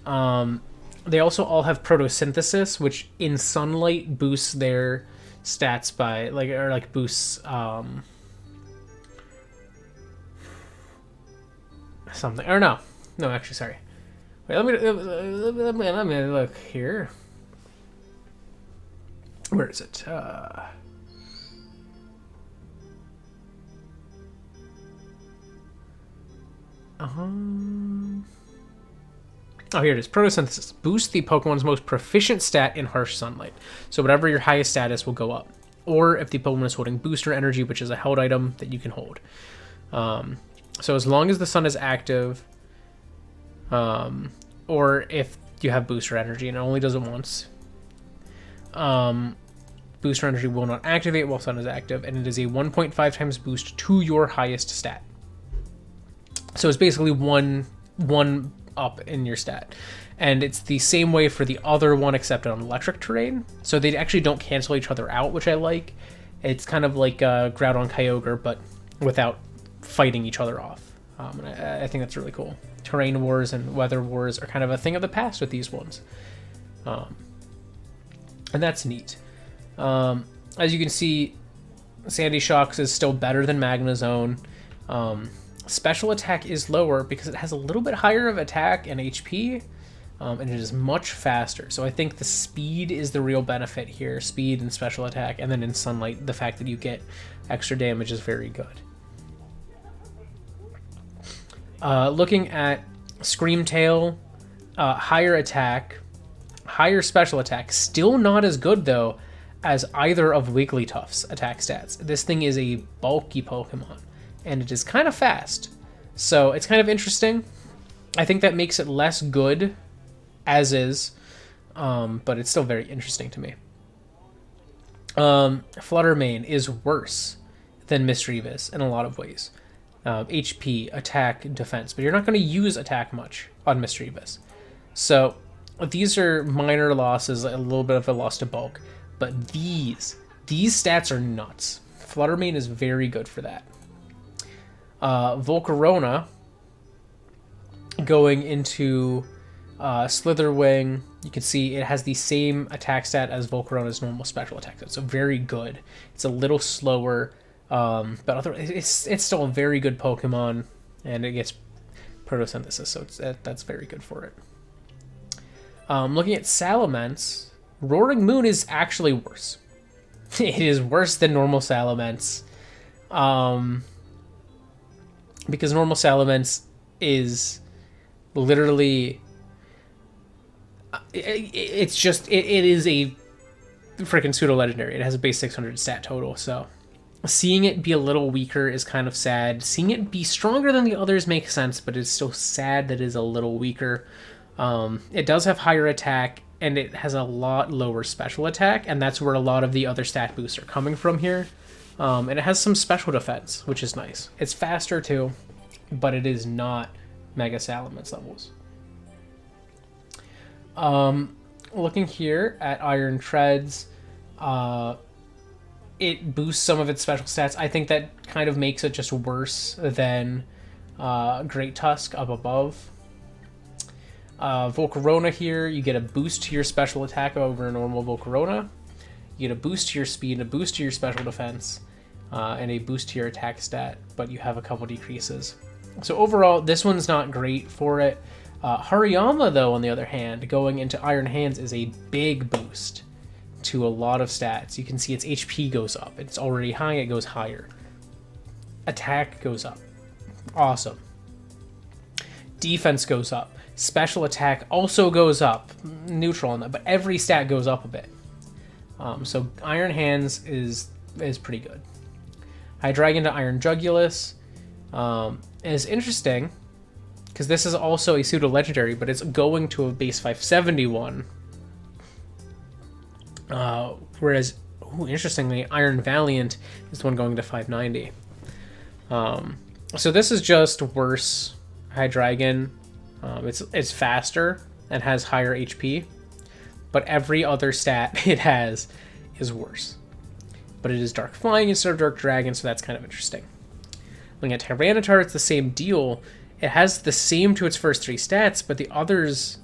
They also all have photosynthesis, which in sunlight boosts their stats by, boosts, something. Or no, actually, sorry. Wait, let me look here. Where is it? Oh, here it is. Photosynthesis. Boost the Pokemon's most proficient stat in harsh sunlight. So whatever your highest status will go up. Or if the Pokemon is holding booster energy, which is a held item that you can hold. So as long as the sun is active, or if you have booster energy, and it only does it once, booster energy will not activate while sun is active, and it is a 1.5 times boost to your highest stat. So it's basically one up in your stat. And it's the same way for the other one except on electric terrain. So they actually don't cancel each other out, which I like. It's kind of like Groudon Kyogre, but without fighting each other off. And I think that's really cool. Terrain wars and weather wars are kind of a thing of the past with these ones. And that's neat. As you can see, Sandy Shocks is still better than Magnezone. Special attack is lower because it has a little bit higher of attack and HP, and it is much faster. So I think the speed is the real benefit here. Speed and special attack, and then in sunlight, the fact that you get extra damage is very good. Looking at Screamtail, higher attack, higher special attack. Still not as good, though, as either of Wigglytuff's attack stats. This thing is a bulky Pokemon, and it is kind of fast. So it's kind of interesting. I think that makes it less good as is, but it's still very interesting to me. Fluttermane is worse than Mischievous in a lot of ways. HP, attack, defense, but you're not going to use attack much on Mischievous. So these are minor losses, a little bit of a loss to bulk, but these stats are nuts. Fluttermane is very good for that. Volcarona going into Slitherwing, you can see it has the same attack stat as Volcarona's normal special attack stat, so very good. It's a little slower, but it's still a very good Pokemon, and it gets photosynthesis, so that's very good for it. Looking at Salamence, Roaring Moon is actually worse. It is worse than normal Salamence. Because normal Salamence is literally, it is a freaking pseudo legendary. It has a base 600 stat total, so seeing it be a little weaker is kind of sad. Seeing it be stronger than the others makes sense, but it's still sad that it is a little weaker. It does have higher attack, and it has a lot lower special attack, and that's where a lot of the other stat boosts are coming from here. And it has some special defense, which is nice. It's faster too, but it is not Mega Salamence levels. Looking here at Iron Treads, it boosts some of its special stats. I think that kind of makes it just worse than Great Tusk up above. Volcarona here, you get a boost to your special attack over a normal Volcarona. You get a boost to your speed, a boost to your special defense, and a boost to your attack stat, but you have a couple decreases. So overall, this one's not great for it. Hariyama, though, on the other hand, going into Iron Hands is a big boost to a lot of stats. You can see its HP goes up. It's already high, it goes higher. Attack goes up. Awesome. Defense goes up. Special attack also goes up. Neutral on that, but every stat goes up a bit. So Iron Hands is pretty good. Hydreigon to Iron Jugulus is interesting because this is also a pseudo legendary, but it's going to a base 571. Whereas, interestingly, Iron Valiant is the one going to 590. So this is just worse Hydreigon. It's faster and has higher HP, but every other stat it has is worse. But it is Dark Flying instead of Dark Dragon, so that's kind of interesting. Looking at Tyranitar, it's the same deal. It has the same to its first 3 stats, but the others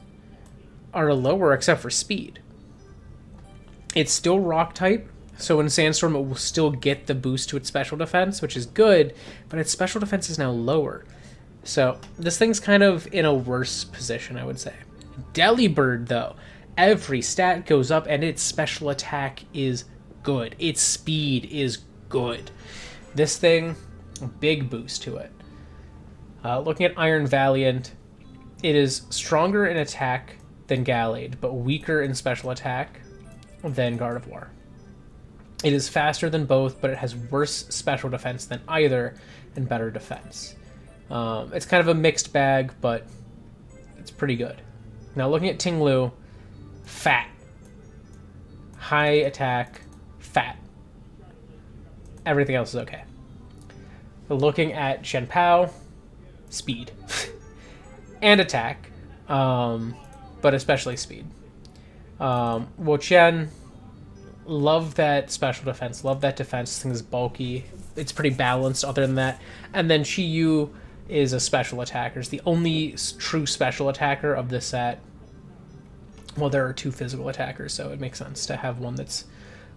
are lower except for speed. It's still Rock type, so in Sandstorm it will still get the boost to its special defense, which is good, but its special defense is now lower. So this thing's kind of in a worse position, I would say. Delibird, though, every stat goes up and its special attack is good. Its speed is good. This thing, a big boost to it. Looking at Iron Valiant, it is stronger in attack than Gallade, but weaker in special attack than Gardevoir. It is faster than both, but it has worse special defense than either and better defense. It's kind of a mixed bag, but it's pretty good. Now looking at Tinglu, fat. High attack, fat. Everything else is okay. Looking at Shenpao, speed. And attack, but especially speed. Wo-Chien, love that special defense, love that defense. This thing is bulky. It's pretty balanced other than that. And then Chi-Yu is a special attacker. It's the only true special attacker of this set. Well, there are 2 physical attackers, so it makes sense to have one that's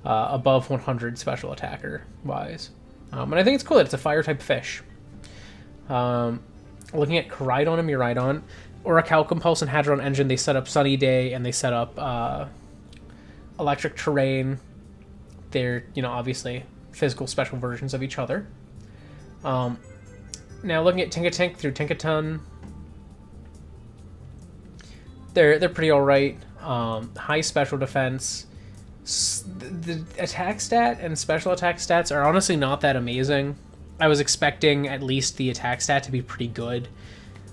above 100 special attacker wise. And I think it's cool that it's a fire type fish. Looking at Koraidon and Miraidon, Orichalcum Pulse and Hadron Engine, they set up Sunny Day and they set up Electric Terrain. They're, obviously physical special versions of each other. Now looking at Tinkatink through Tinkaton, they're pretty alright. High special defense. The attack stat and special attack stats are honestly not that amazing. I was expecting at least the attack stat to be pretty good,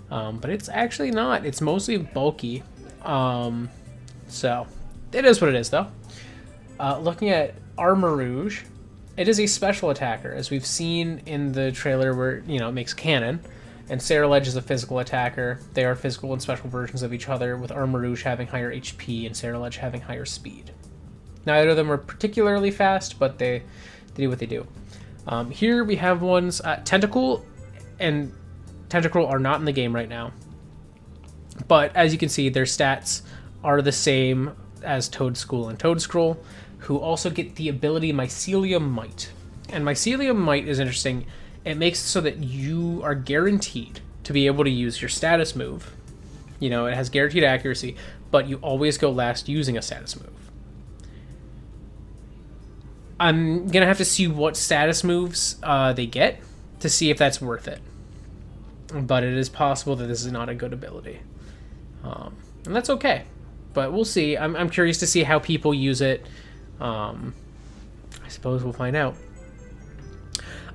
but it's actually not. It's mostly bulky, so it is what it is, though. Looking at Armarouge, it is a special attacker, as we've seen in the trailer where, it makes cannon, and Ceruledge is a physical attacker. They are physical and special versions of each other, with Armarouge having higher HP and Ceruledge having higher speed. Neither of them are particularly fast, but they do what they do. Here we have ones, Tentacool and Tentacruel are not in the game right now. But as you can see, their stats are the same as Toedscool and Toedscruel, who also get the ability Mycelium Might. And Mycelium Might is interesting. It makes it so that you are guaranteed to be able to use your status move. It has guaranteed accuracy, but you always go last using a status move. I'm going to have to see what status moves they get to see if that's worth it. But it is possible that this is not a good ability. And that's okay. But we'll see. I'm curious to see how people use it. I suppose we'll find out.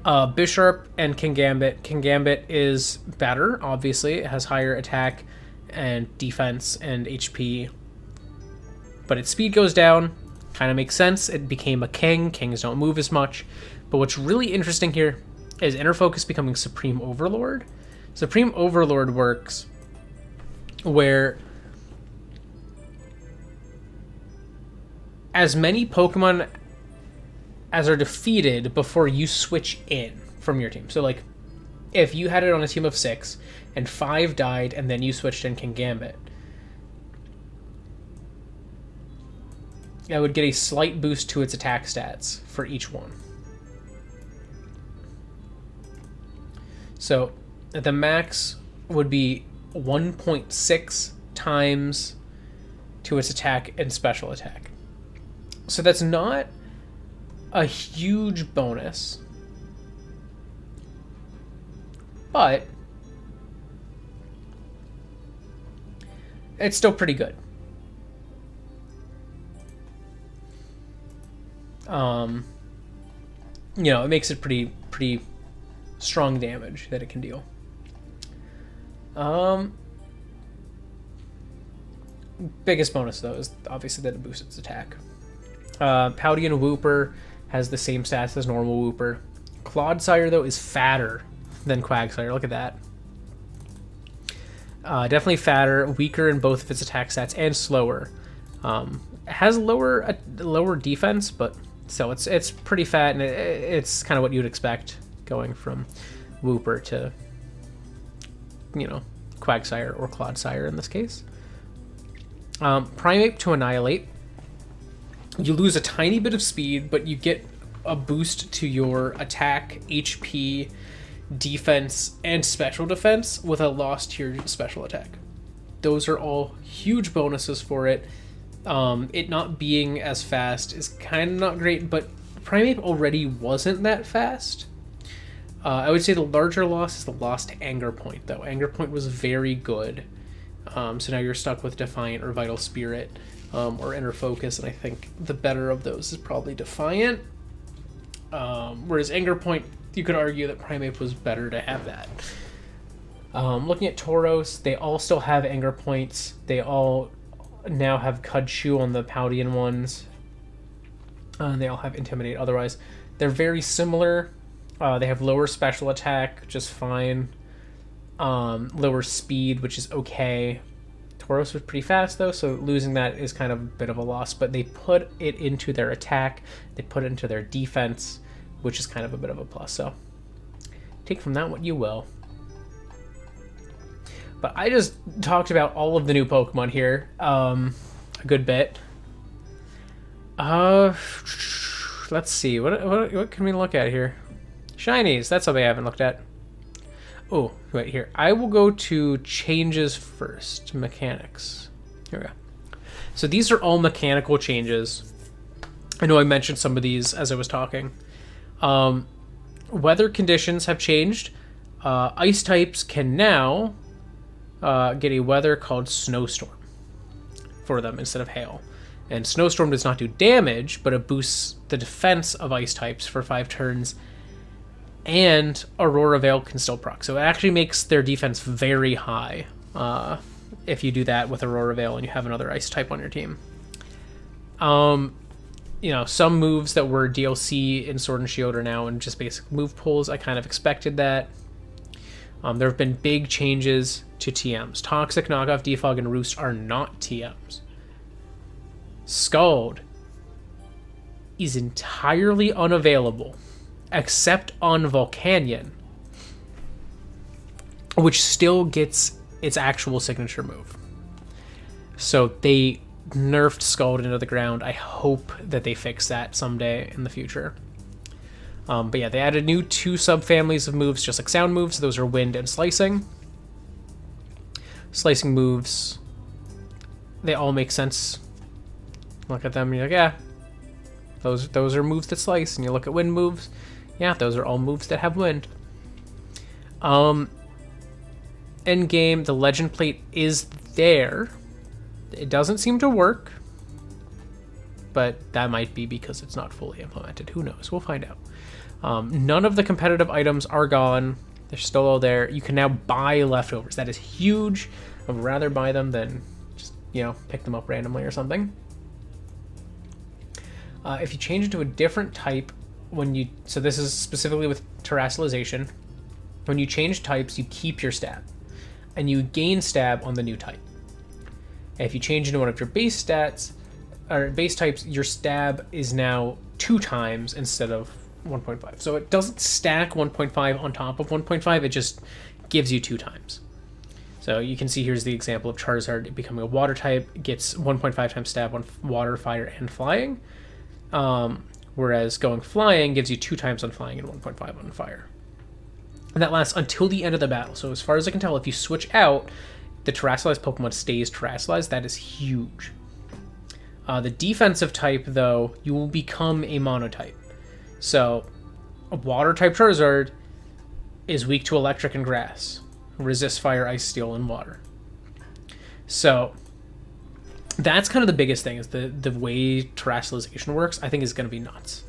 Bisharp and Kingambit. Kingambit is better, obviously. It has higher attack and defense and HP. But its speed goes down. Kind of makes sense. It became a king. Kings don't move as much. But what's really interesting here is Inner Focus becoming Supreme Overlord. Supreme Overlord works where as many Pokemon as are defeated before you switch in from your team. So, like, if you had it on a team of 6 and 5 died and then you switched in Kingambit, that would get a slight boost to its attack stats for each one. So the max would be 1.6 times to its attack and special attack. So that's not a huge bonus, but it's still pretty good. It makes it pretty pretty strong damage that it can deal. Biggest bonus though is obviously that it boosts its attack. Pouty and Wooper has the same stats as normal Wooper. Clodsire though is fatter than Quagsire. Look at that. Definitely fatter, weaker in both of its attack stats, and slower. Has lower defense, but still it's pretty fat, and it's kind of what you'd expect going from Wooper to, you know, Quagsire or Clodsire in this case. Primeape to Annihilate. You lose a tiny bit of speed, but you get a boost to your attack, HP, defense, and special defense with a loss to your special attack. Those are all huge bonuses for it. It not being as fast is kind of not great, but Primeape already wasn't that fast. I would say the larger loss is the loss to Anger Point, though. Anger Point was very good. So now you're stuck with Defiant or Vital Spirit or Inner Focus, and I think the better of those is probably Defiant. Whereas Anger Point, you could argue that Primeape was better to have that. Looking at Tauros, they all still have Anger Points. They all now have Cudshoe on the Paldean ones. They all have Intimidate otherwise. They're very similar. They have lower special attack, just fine. Lower speed, which is okay. Tauros was pretty fast though, so losing that is kind of a bit of a loss, but they put it into their attack, they put it into their defense, which is kind of a bit of a plus, so take from that what you will. But I just talked about all of the new Pokemon here a good bit. Let's see, what can we look at here? Shinies, that's something I haven't looked at. Oh, wait, here. I will go to changes first. Mechanics. Here we go. So these are all mechanical changes. I know I mentioned some of these as I was talking. Weather conditions have changed. Ice types can now get a weather called Snowstorm for them instead of Hail. And Snowstorm does not do damage, but it boosts the defense of ice types for 5 turns. And Aurora Veil can still proc. So it actually makes their defense very high if you do that with Aurora Veil and you have another ice type on your team. You know, some moves that were DLC in Sword and Shield are now in just basic move pools. I kind of expected that. There have been big changes to TMs. Toxic, Knockoff, Defog, and Roost are not TMs. Scald is entirely unavailable except on Volcanion, which still gets its actual signature move. So they nerfed Scald into the ground. I hope that they fix that someday in the future. But yeah, they added new 2 subfamilies of moves, just like sound moves. Those are Wind and Slicing. Slicing moves, they all make sense. Look at them and you're like, yeah, those are moves that slice. And you look at Wind moves, yeah, those are all moves that have Wind. End game, the Legend Plate is there. It doesn't seem to work, but that might be because it's not fully implemented. Who knows? We'll find out. None of the competitive items are gone. They're still all there. You can now buy leftovers. That is huge. I would rather buy them than just, you know, pick them up randomly or something. If you change it to a different type, so this is specifically with terrestrialization, when you change types, you keep your stab, and you gain stab on the new type. And if you change into one of your base stats, or base types, your stab is now 2 times instead of 1.5. So it doesn't stack 1.5 on top of 1.5, it just gives you 2 times. So you can see here's the example of Charizard becoming a water type, gets 1.5 times stab on water, fire, and flying. Whereas going flying gives you 2 times on flying and 1.5 on fire. And that lasts until the end of the battle. So as far as I can tell, if you switch out, the terrestrialized Pokemon stays terrestrialized. That is huge. The defensive type, though, you will become a monotype. So a water-type Charizard is weak to electric and grass, resists fire, ice, steel, and water. So that's kind of the biggest thing, is the way terrestrialization works, I think, is going to be nuts.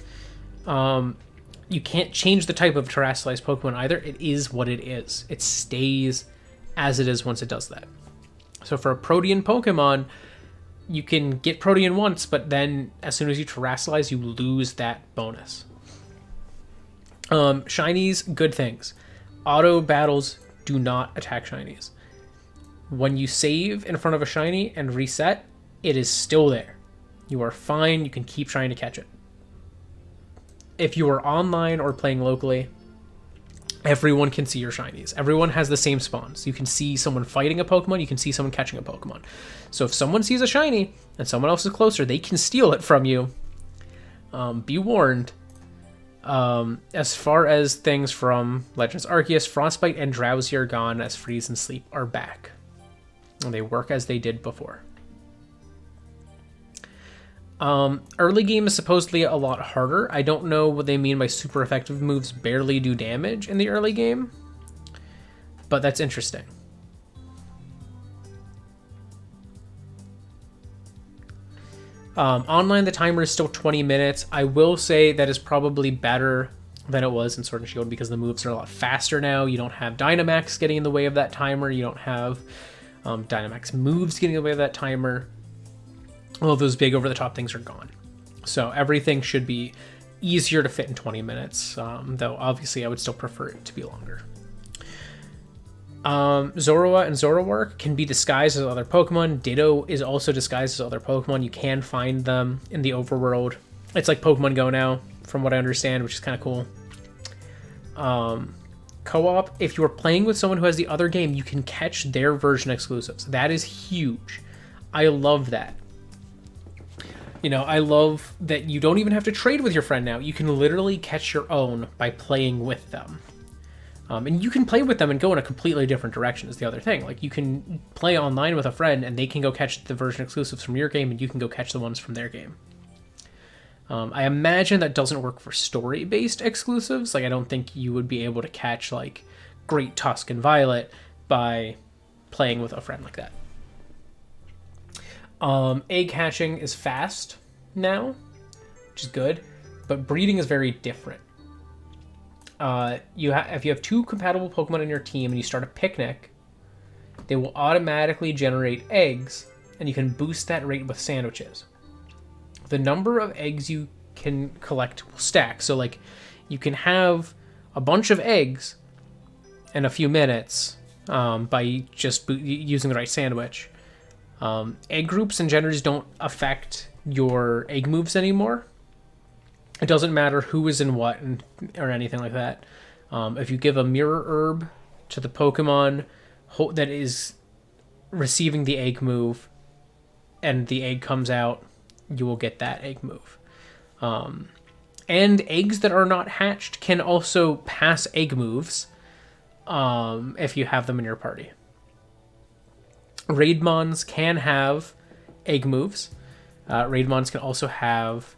You can't change the type of terrestrialized Pokemon either. It is what it is. It stays as it is once it does that. So for a Protean Pokemon, you can get Protean once, but then as soon as you terrestrialize, you lose that bonus. Shinies, good things. Auto battles do not attack shinies. When you save in front of a shiny and reset, it is still there. You are fine. You can keep trying to catch it. If you are online or playing locally, everyone can see your shinies. Everyone has the same spawns. You can see someone fighting a Pokemon. You can see someone catching a Pokemon. So if someone sees a shiny and someone else is closer, they can steal it from you. Be warned. As far as things from Legends Arceus, Frostbite and Drowsy are gone as Freeze and Sleep are back. And they work as they did before. Early game is supposedly a lot harder. I don't know what they mean by super effective moves barely do damage in the early game, but that's interesting. Online, the timer is still 20 minutes. I will say that is probably better than it was in Sword and Shield because the moves are a lot faster now. You don't have Dynamax getting in the way of that timer. You don't have Dynamax moves getting in the way of that timer. All of those big over-the-top things are gone. So everything should be easier to fit in 20 minutes, though obviously I would still prefer it to be longer. Zorua and Zoroark can be disguised as other Pokemon. Ditto is also disguised as other Pokemon. You can find them in the overworld. It's like Pokemon Go now, from what I understand, which is kind of cool. Co-op, if you are playing with someone who has the other game, you can catch their version exclusives. That is huge. I love that. You know, I love that you don't even have to trade with your friend now. You can literally catch your own by playing with them. And you can play with them and go in a completely different direction is the other thing. Like, you can play online with a friend and they can go catch the version exclusives from your game and you can go catch the ones from their game. I imagine that doesn't work for story-based exclusives. Like, I don't think you would be able to catch, like, Great Tusk and Violet by playing with a friend like that. Egg hatching is fast now, which is good, but breeding is very different. If you have two compatible Pokemon in your team and you start a picnic, they will automatically generate eggs, and you can boost that rate with sandwiches. The number of eggs you can collect will stack. So, like, you can have a bunch of eggs in a few minutes by just using the right sandwich. Egg groups and genders don't affect your egg moves anymore. It doesn't matter who is in what or anything like that. If you give a mirror herb to the Pokemon that is receiving the egg move and the egg comes out, you will get that egg move. And eggs that are not hatched can also pass egg moves if you have them in your party. Raidmons can have egg moves. Raidmons can also have,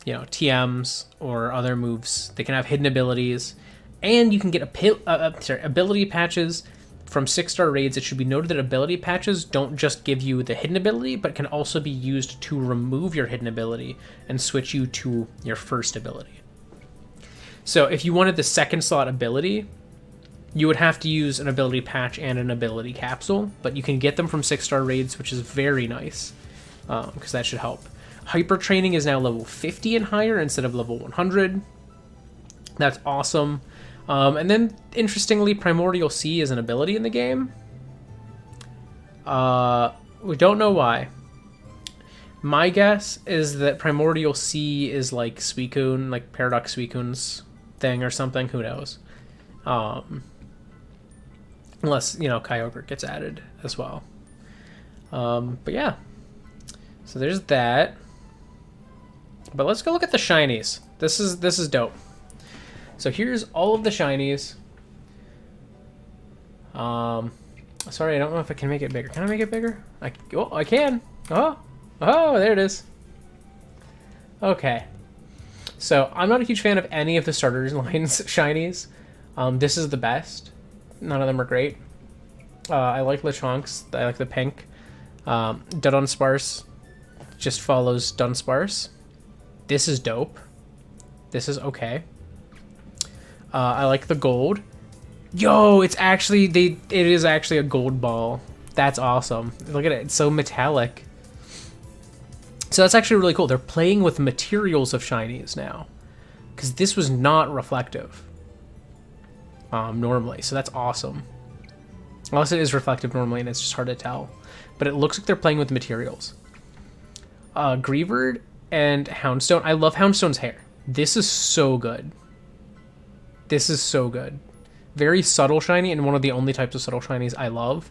TMs or other moves. They can have hidden abilities, and you can get ability patches from 6-star raids. It should be noted that ability patches don't just give you the hidden ability, but can also be used to remove your hidden ability and switch you to your first ability. So if you wanted the second slot ability, you would have to use an ability patch and an ability capsule, but you can get them from 6-star raids, which is very nice, because that should help. Hyper Training is now level 50 and higher instead of level 100. That's awesome. And then, interestingly, Primordial Sea is an ability in the game. We don't know why. My guess is that Primordial Sea is like Suicune, like Paradox Suicune's thing or something. Who knows? Unless, Kyogre gets added as well. But yeah. So there's that. But let's go look at the shinies. This is dope. So here's all of the shinies. Sorry, I don't know if I can make it bigger. Can I make it bigger? I can. Oh, there it is. Okay. So I'm not a huge fan of any of the starter lines shinies. This is the best. None of them are great. I like Lechonks. I like the pink. Dunsparce just follows Dunsparce. This is dope. This is okay. I like the gold. Yo, it's actually it is actually a gold ball. That's awesome. Look at it. It's so metallic. So that's actually really cool. They're playing with materials of shinies now, because this was not reflective normally. So that's awesome. Unless it is reflective normally and it's just hard to tell. But it looks like they're playing with materials. Greavard and Houndstone. I love Houndstone's hair. This is so good. This is so good. Very subtle shiny, and one of the only types of subtle shinies I love.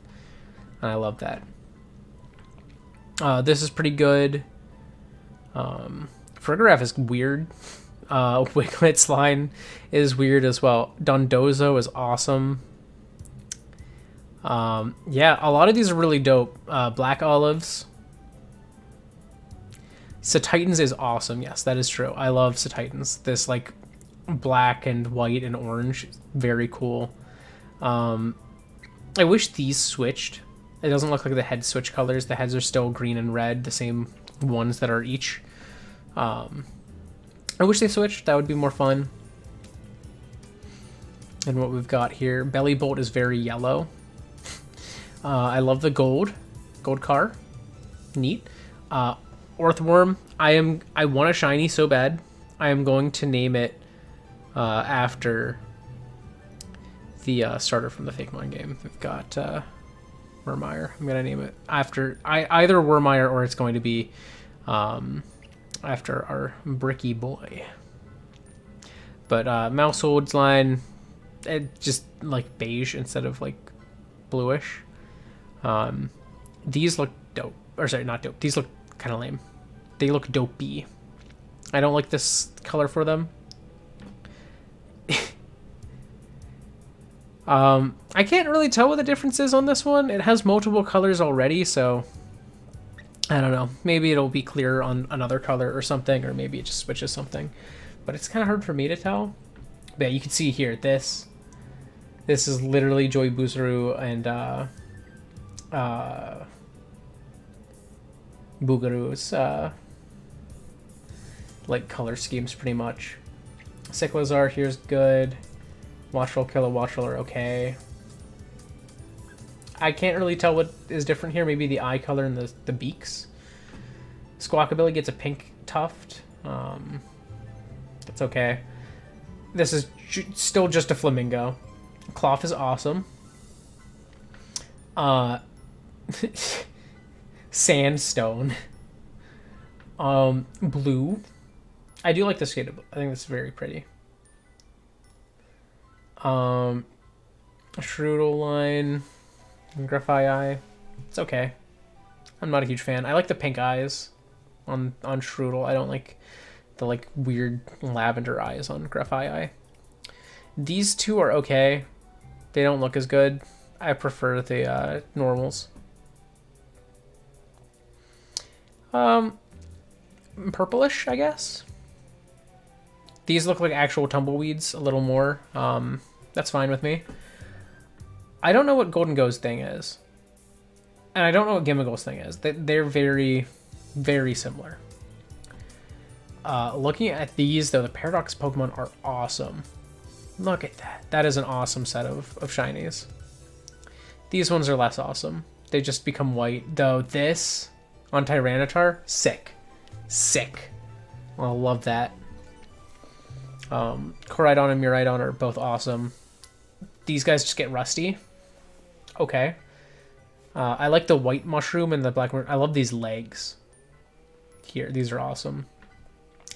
And I love that. This is pretty good. Farigiraf is weird. Wiglet's line is weird as well. Dondozo is awesome. Yeah, a lot of these are really dope. Black Olives. Cetitans is awesome. Yes, that is true. I love Cetitans. This like black and white and orange, very cool. I wish these switched. It doesn't look like the head switch colors. The heads are still green and red, the same ones that are each. I wish they switched. That would be more fun. And what we've got here, Bellybolt is very yellow. I love the gold car, neat. Orthworm, I want a shiny so bad. I am going to name it after the starter from the Fakemon game. We've got Wormire. I'm gonna name it after either Wormire, or it's going to be after our Bricky boy. But Mousehold's line, it just like beige instead of like bluish. These look dope. Or sorry, not dope. These look kind of lame. They look dopey. I don't like this color for them. I can't really tell what the difference is on this one. It has multiple colors already, so I don't know. Maybe it'll be clear on another color or something, or maybe it just switches something. But it's kind of hard for me to tell. But yeah, you can see here, this is literally Joy Boozaru and Boogaru's like color schemes pretty much. Cyclozar here's good. Watchroll, Watchroll are okay. I can't really tell what is different here. Maybe the eye color and the beaks. Squawkabilly gets a pink tuft. That's okay. This is still just a flamingo. Cloth is awesome. Sandstone. Blue. I do like this shade. I think this is very pretty. Strudel line. Graphite. It's okay. I'm not a huge fan. I like the pink eyes on Strudel. I don't like the like weird lavender eyes on Graphite. These two are okay. They don't look as good. I prefer the normals. Purplish, I guess. These look like actual tumbleweeds a little more. That's fine with me. I don't know what Golden Go's thing is. And I don't know what Gimmighoul's thing is. They're very, very similar. Looking at these, though, the Paradox Pokemon are awesome. Look at that. That is an awesome set of shinies. These ones are less awesome. They just become white. Though this on Tyranitar, sick. Sick. I love that. Koraidon and Miraidon are both awesome. These guys just get rusty. Okay. I like the white mushroom and the black mushroom. I love these legs. Here, these are awesome.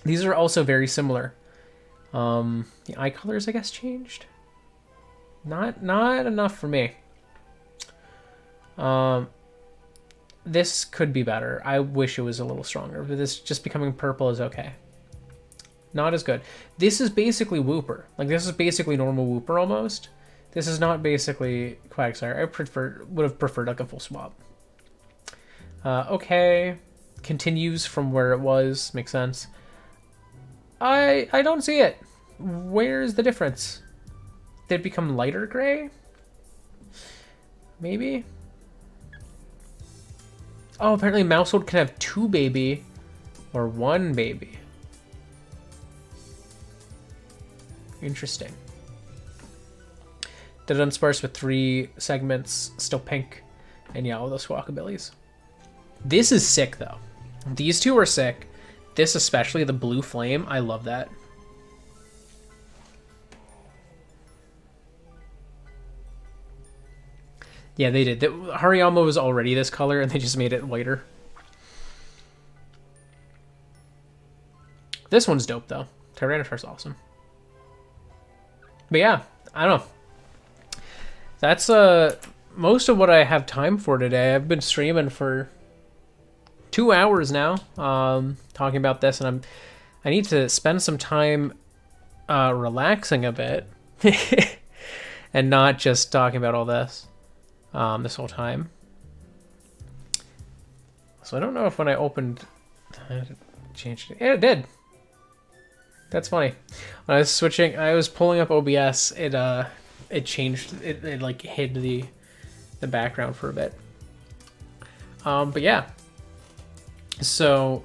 These are also very similar. The eye colors, I guess, changed. Not enough for me. This could be better. I wish it was a little stronger, but this just becoming purple is okay. Not as good. This is basically Wooper. Like, this is basically normal Wooper almost. This is not basically Quagsire. I would have preferred like a full swap. Okay. Continues from where it was. Makes sense. I don't see it. Where's the difference? Did it become lighter gray? Maybe? Oh, apparently Mousehold can have 2 baby or 1 baby. Interesting. Did it unsparse with 3 segments, still pink, and yeah, all those walkabillies. This is sick, though. These two are sick. This especially, the blue flame, I love that. Yeah, they did. Hariyama was already this color, and they just made it whiter. This one's dope, though. Tyranitar's awesome. But yeah, I don't know. That's most of what I have time for today. I've been streaming for 2 hours now, talking about this, and I need to spend some time relaxing a bit, and not just talking about all this this whole time. So I don't know if when I opened, I changed it. Yeah, it did. That's funny. When I was switching, I was pulling up OBS. It changed. It like hid the background for a bit. But yeah. So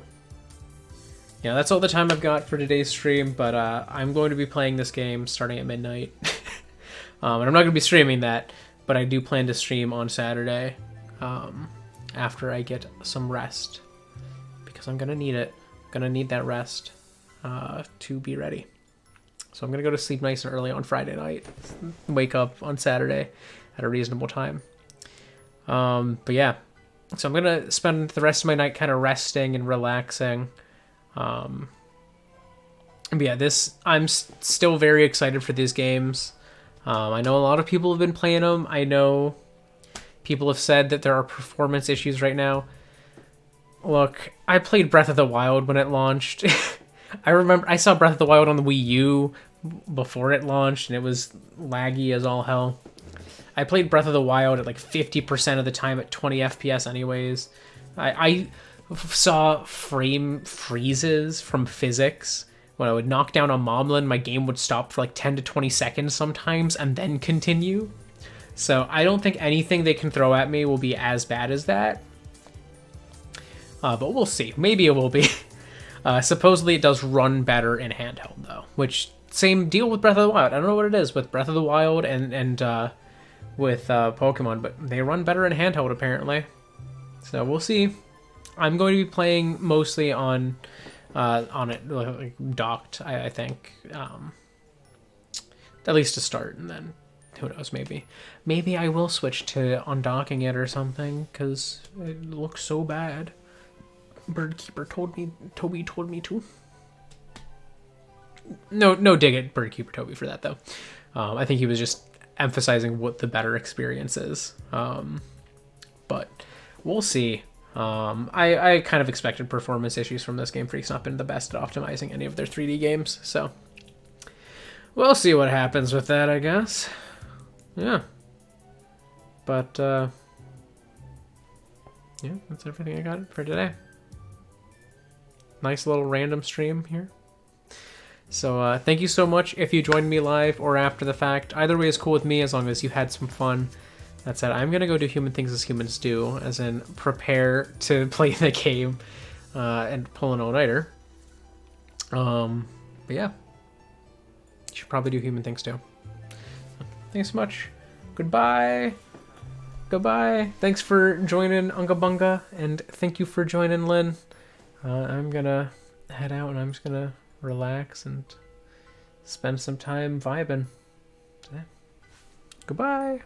yeah, that's all the time I've got for today's stream. But I'm going to be playing this game starting at midnight, and I'm not going to be streaming that. But I do plan to stream on Saturday after I get some rest, because I'm gonna need it. I'm gonna need that rest to be ready. So I'm gonna go to sleep nice and early on Friday night, wake up on Saturday at a reasonable time. But yeah, so I'm gonna spend the rest of my night kind of resting and relaxing. But yeah, I'm still very excited for these games. I know a lot of people have been playing them. I know people have said that there are performance issues right now. Look, I played Breath of the Wild when it launched. I remember I saw Breath of the Wild on the Wii U before it launched, and it was laggy as all hell. I played Breath of the Wild at like 50% of the time at 20 FPS anyways. I saw frame freezes from physics. When I would knock down a Moblin, my game would stop for like 10 to 20 seconds sometimes and then continue. So I don't think anything they can throw at me will be as bad as that. But we'll see. Maybe it will be. Supposedly it does run better in handheld though, which same deal with Breath of the Wild. I don't know what it is with Breath of the Wild and with Pokemon, but they run better in handheld apparently. So we'll see. I'm going to be playing mostly on it like, docked, I think, at least to start, and then who knows, maybe I will switch to undocking it or something, because it looks so bad. Birdkeeper Toby told me to. No dig at Birdkeeper Toby for that though. I think he was just emphasizing what the better experience is. But we'll see. I kind of expected performance issues from this game. Freak's not been the best at optimizing any of their 3D games, so we'll see what happens with that, I guess. Yeah. But, yeah, that's everything I got for today. Nice little random stream here. So, thank you so much if you joined me live or after the fact. Either way is cool with me as long as you had some fun. That said, I'm going to go do human things as humans do, as in prepare to play the game and pull an all-nighter. But yeah, you should probably do human things too. Thanks so much. Goodbye. Goodbye. Thanks for joining Unga Bunga, and thank you for joining Lynn. I'm going to head out, and I'm just going to relax and spend some time vibing. Goodbye.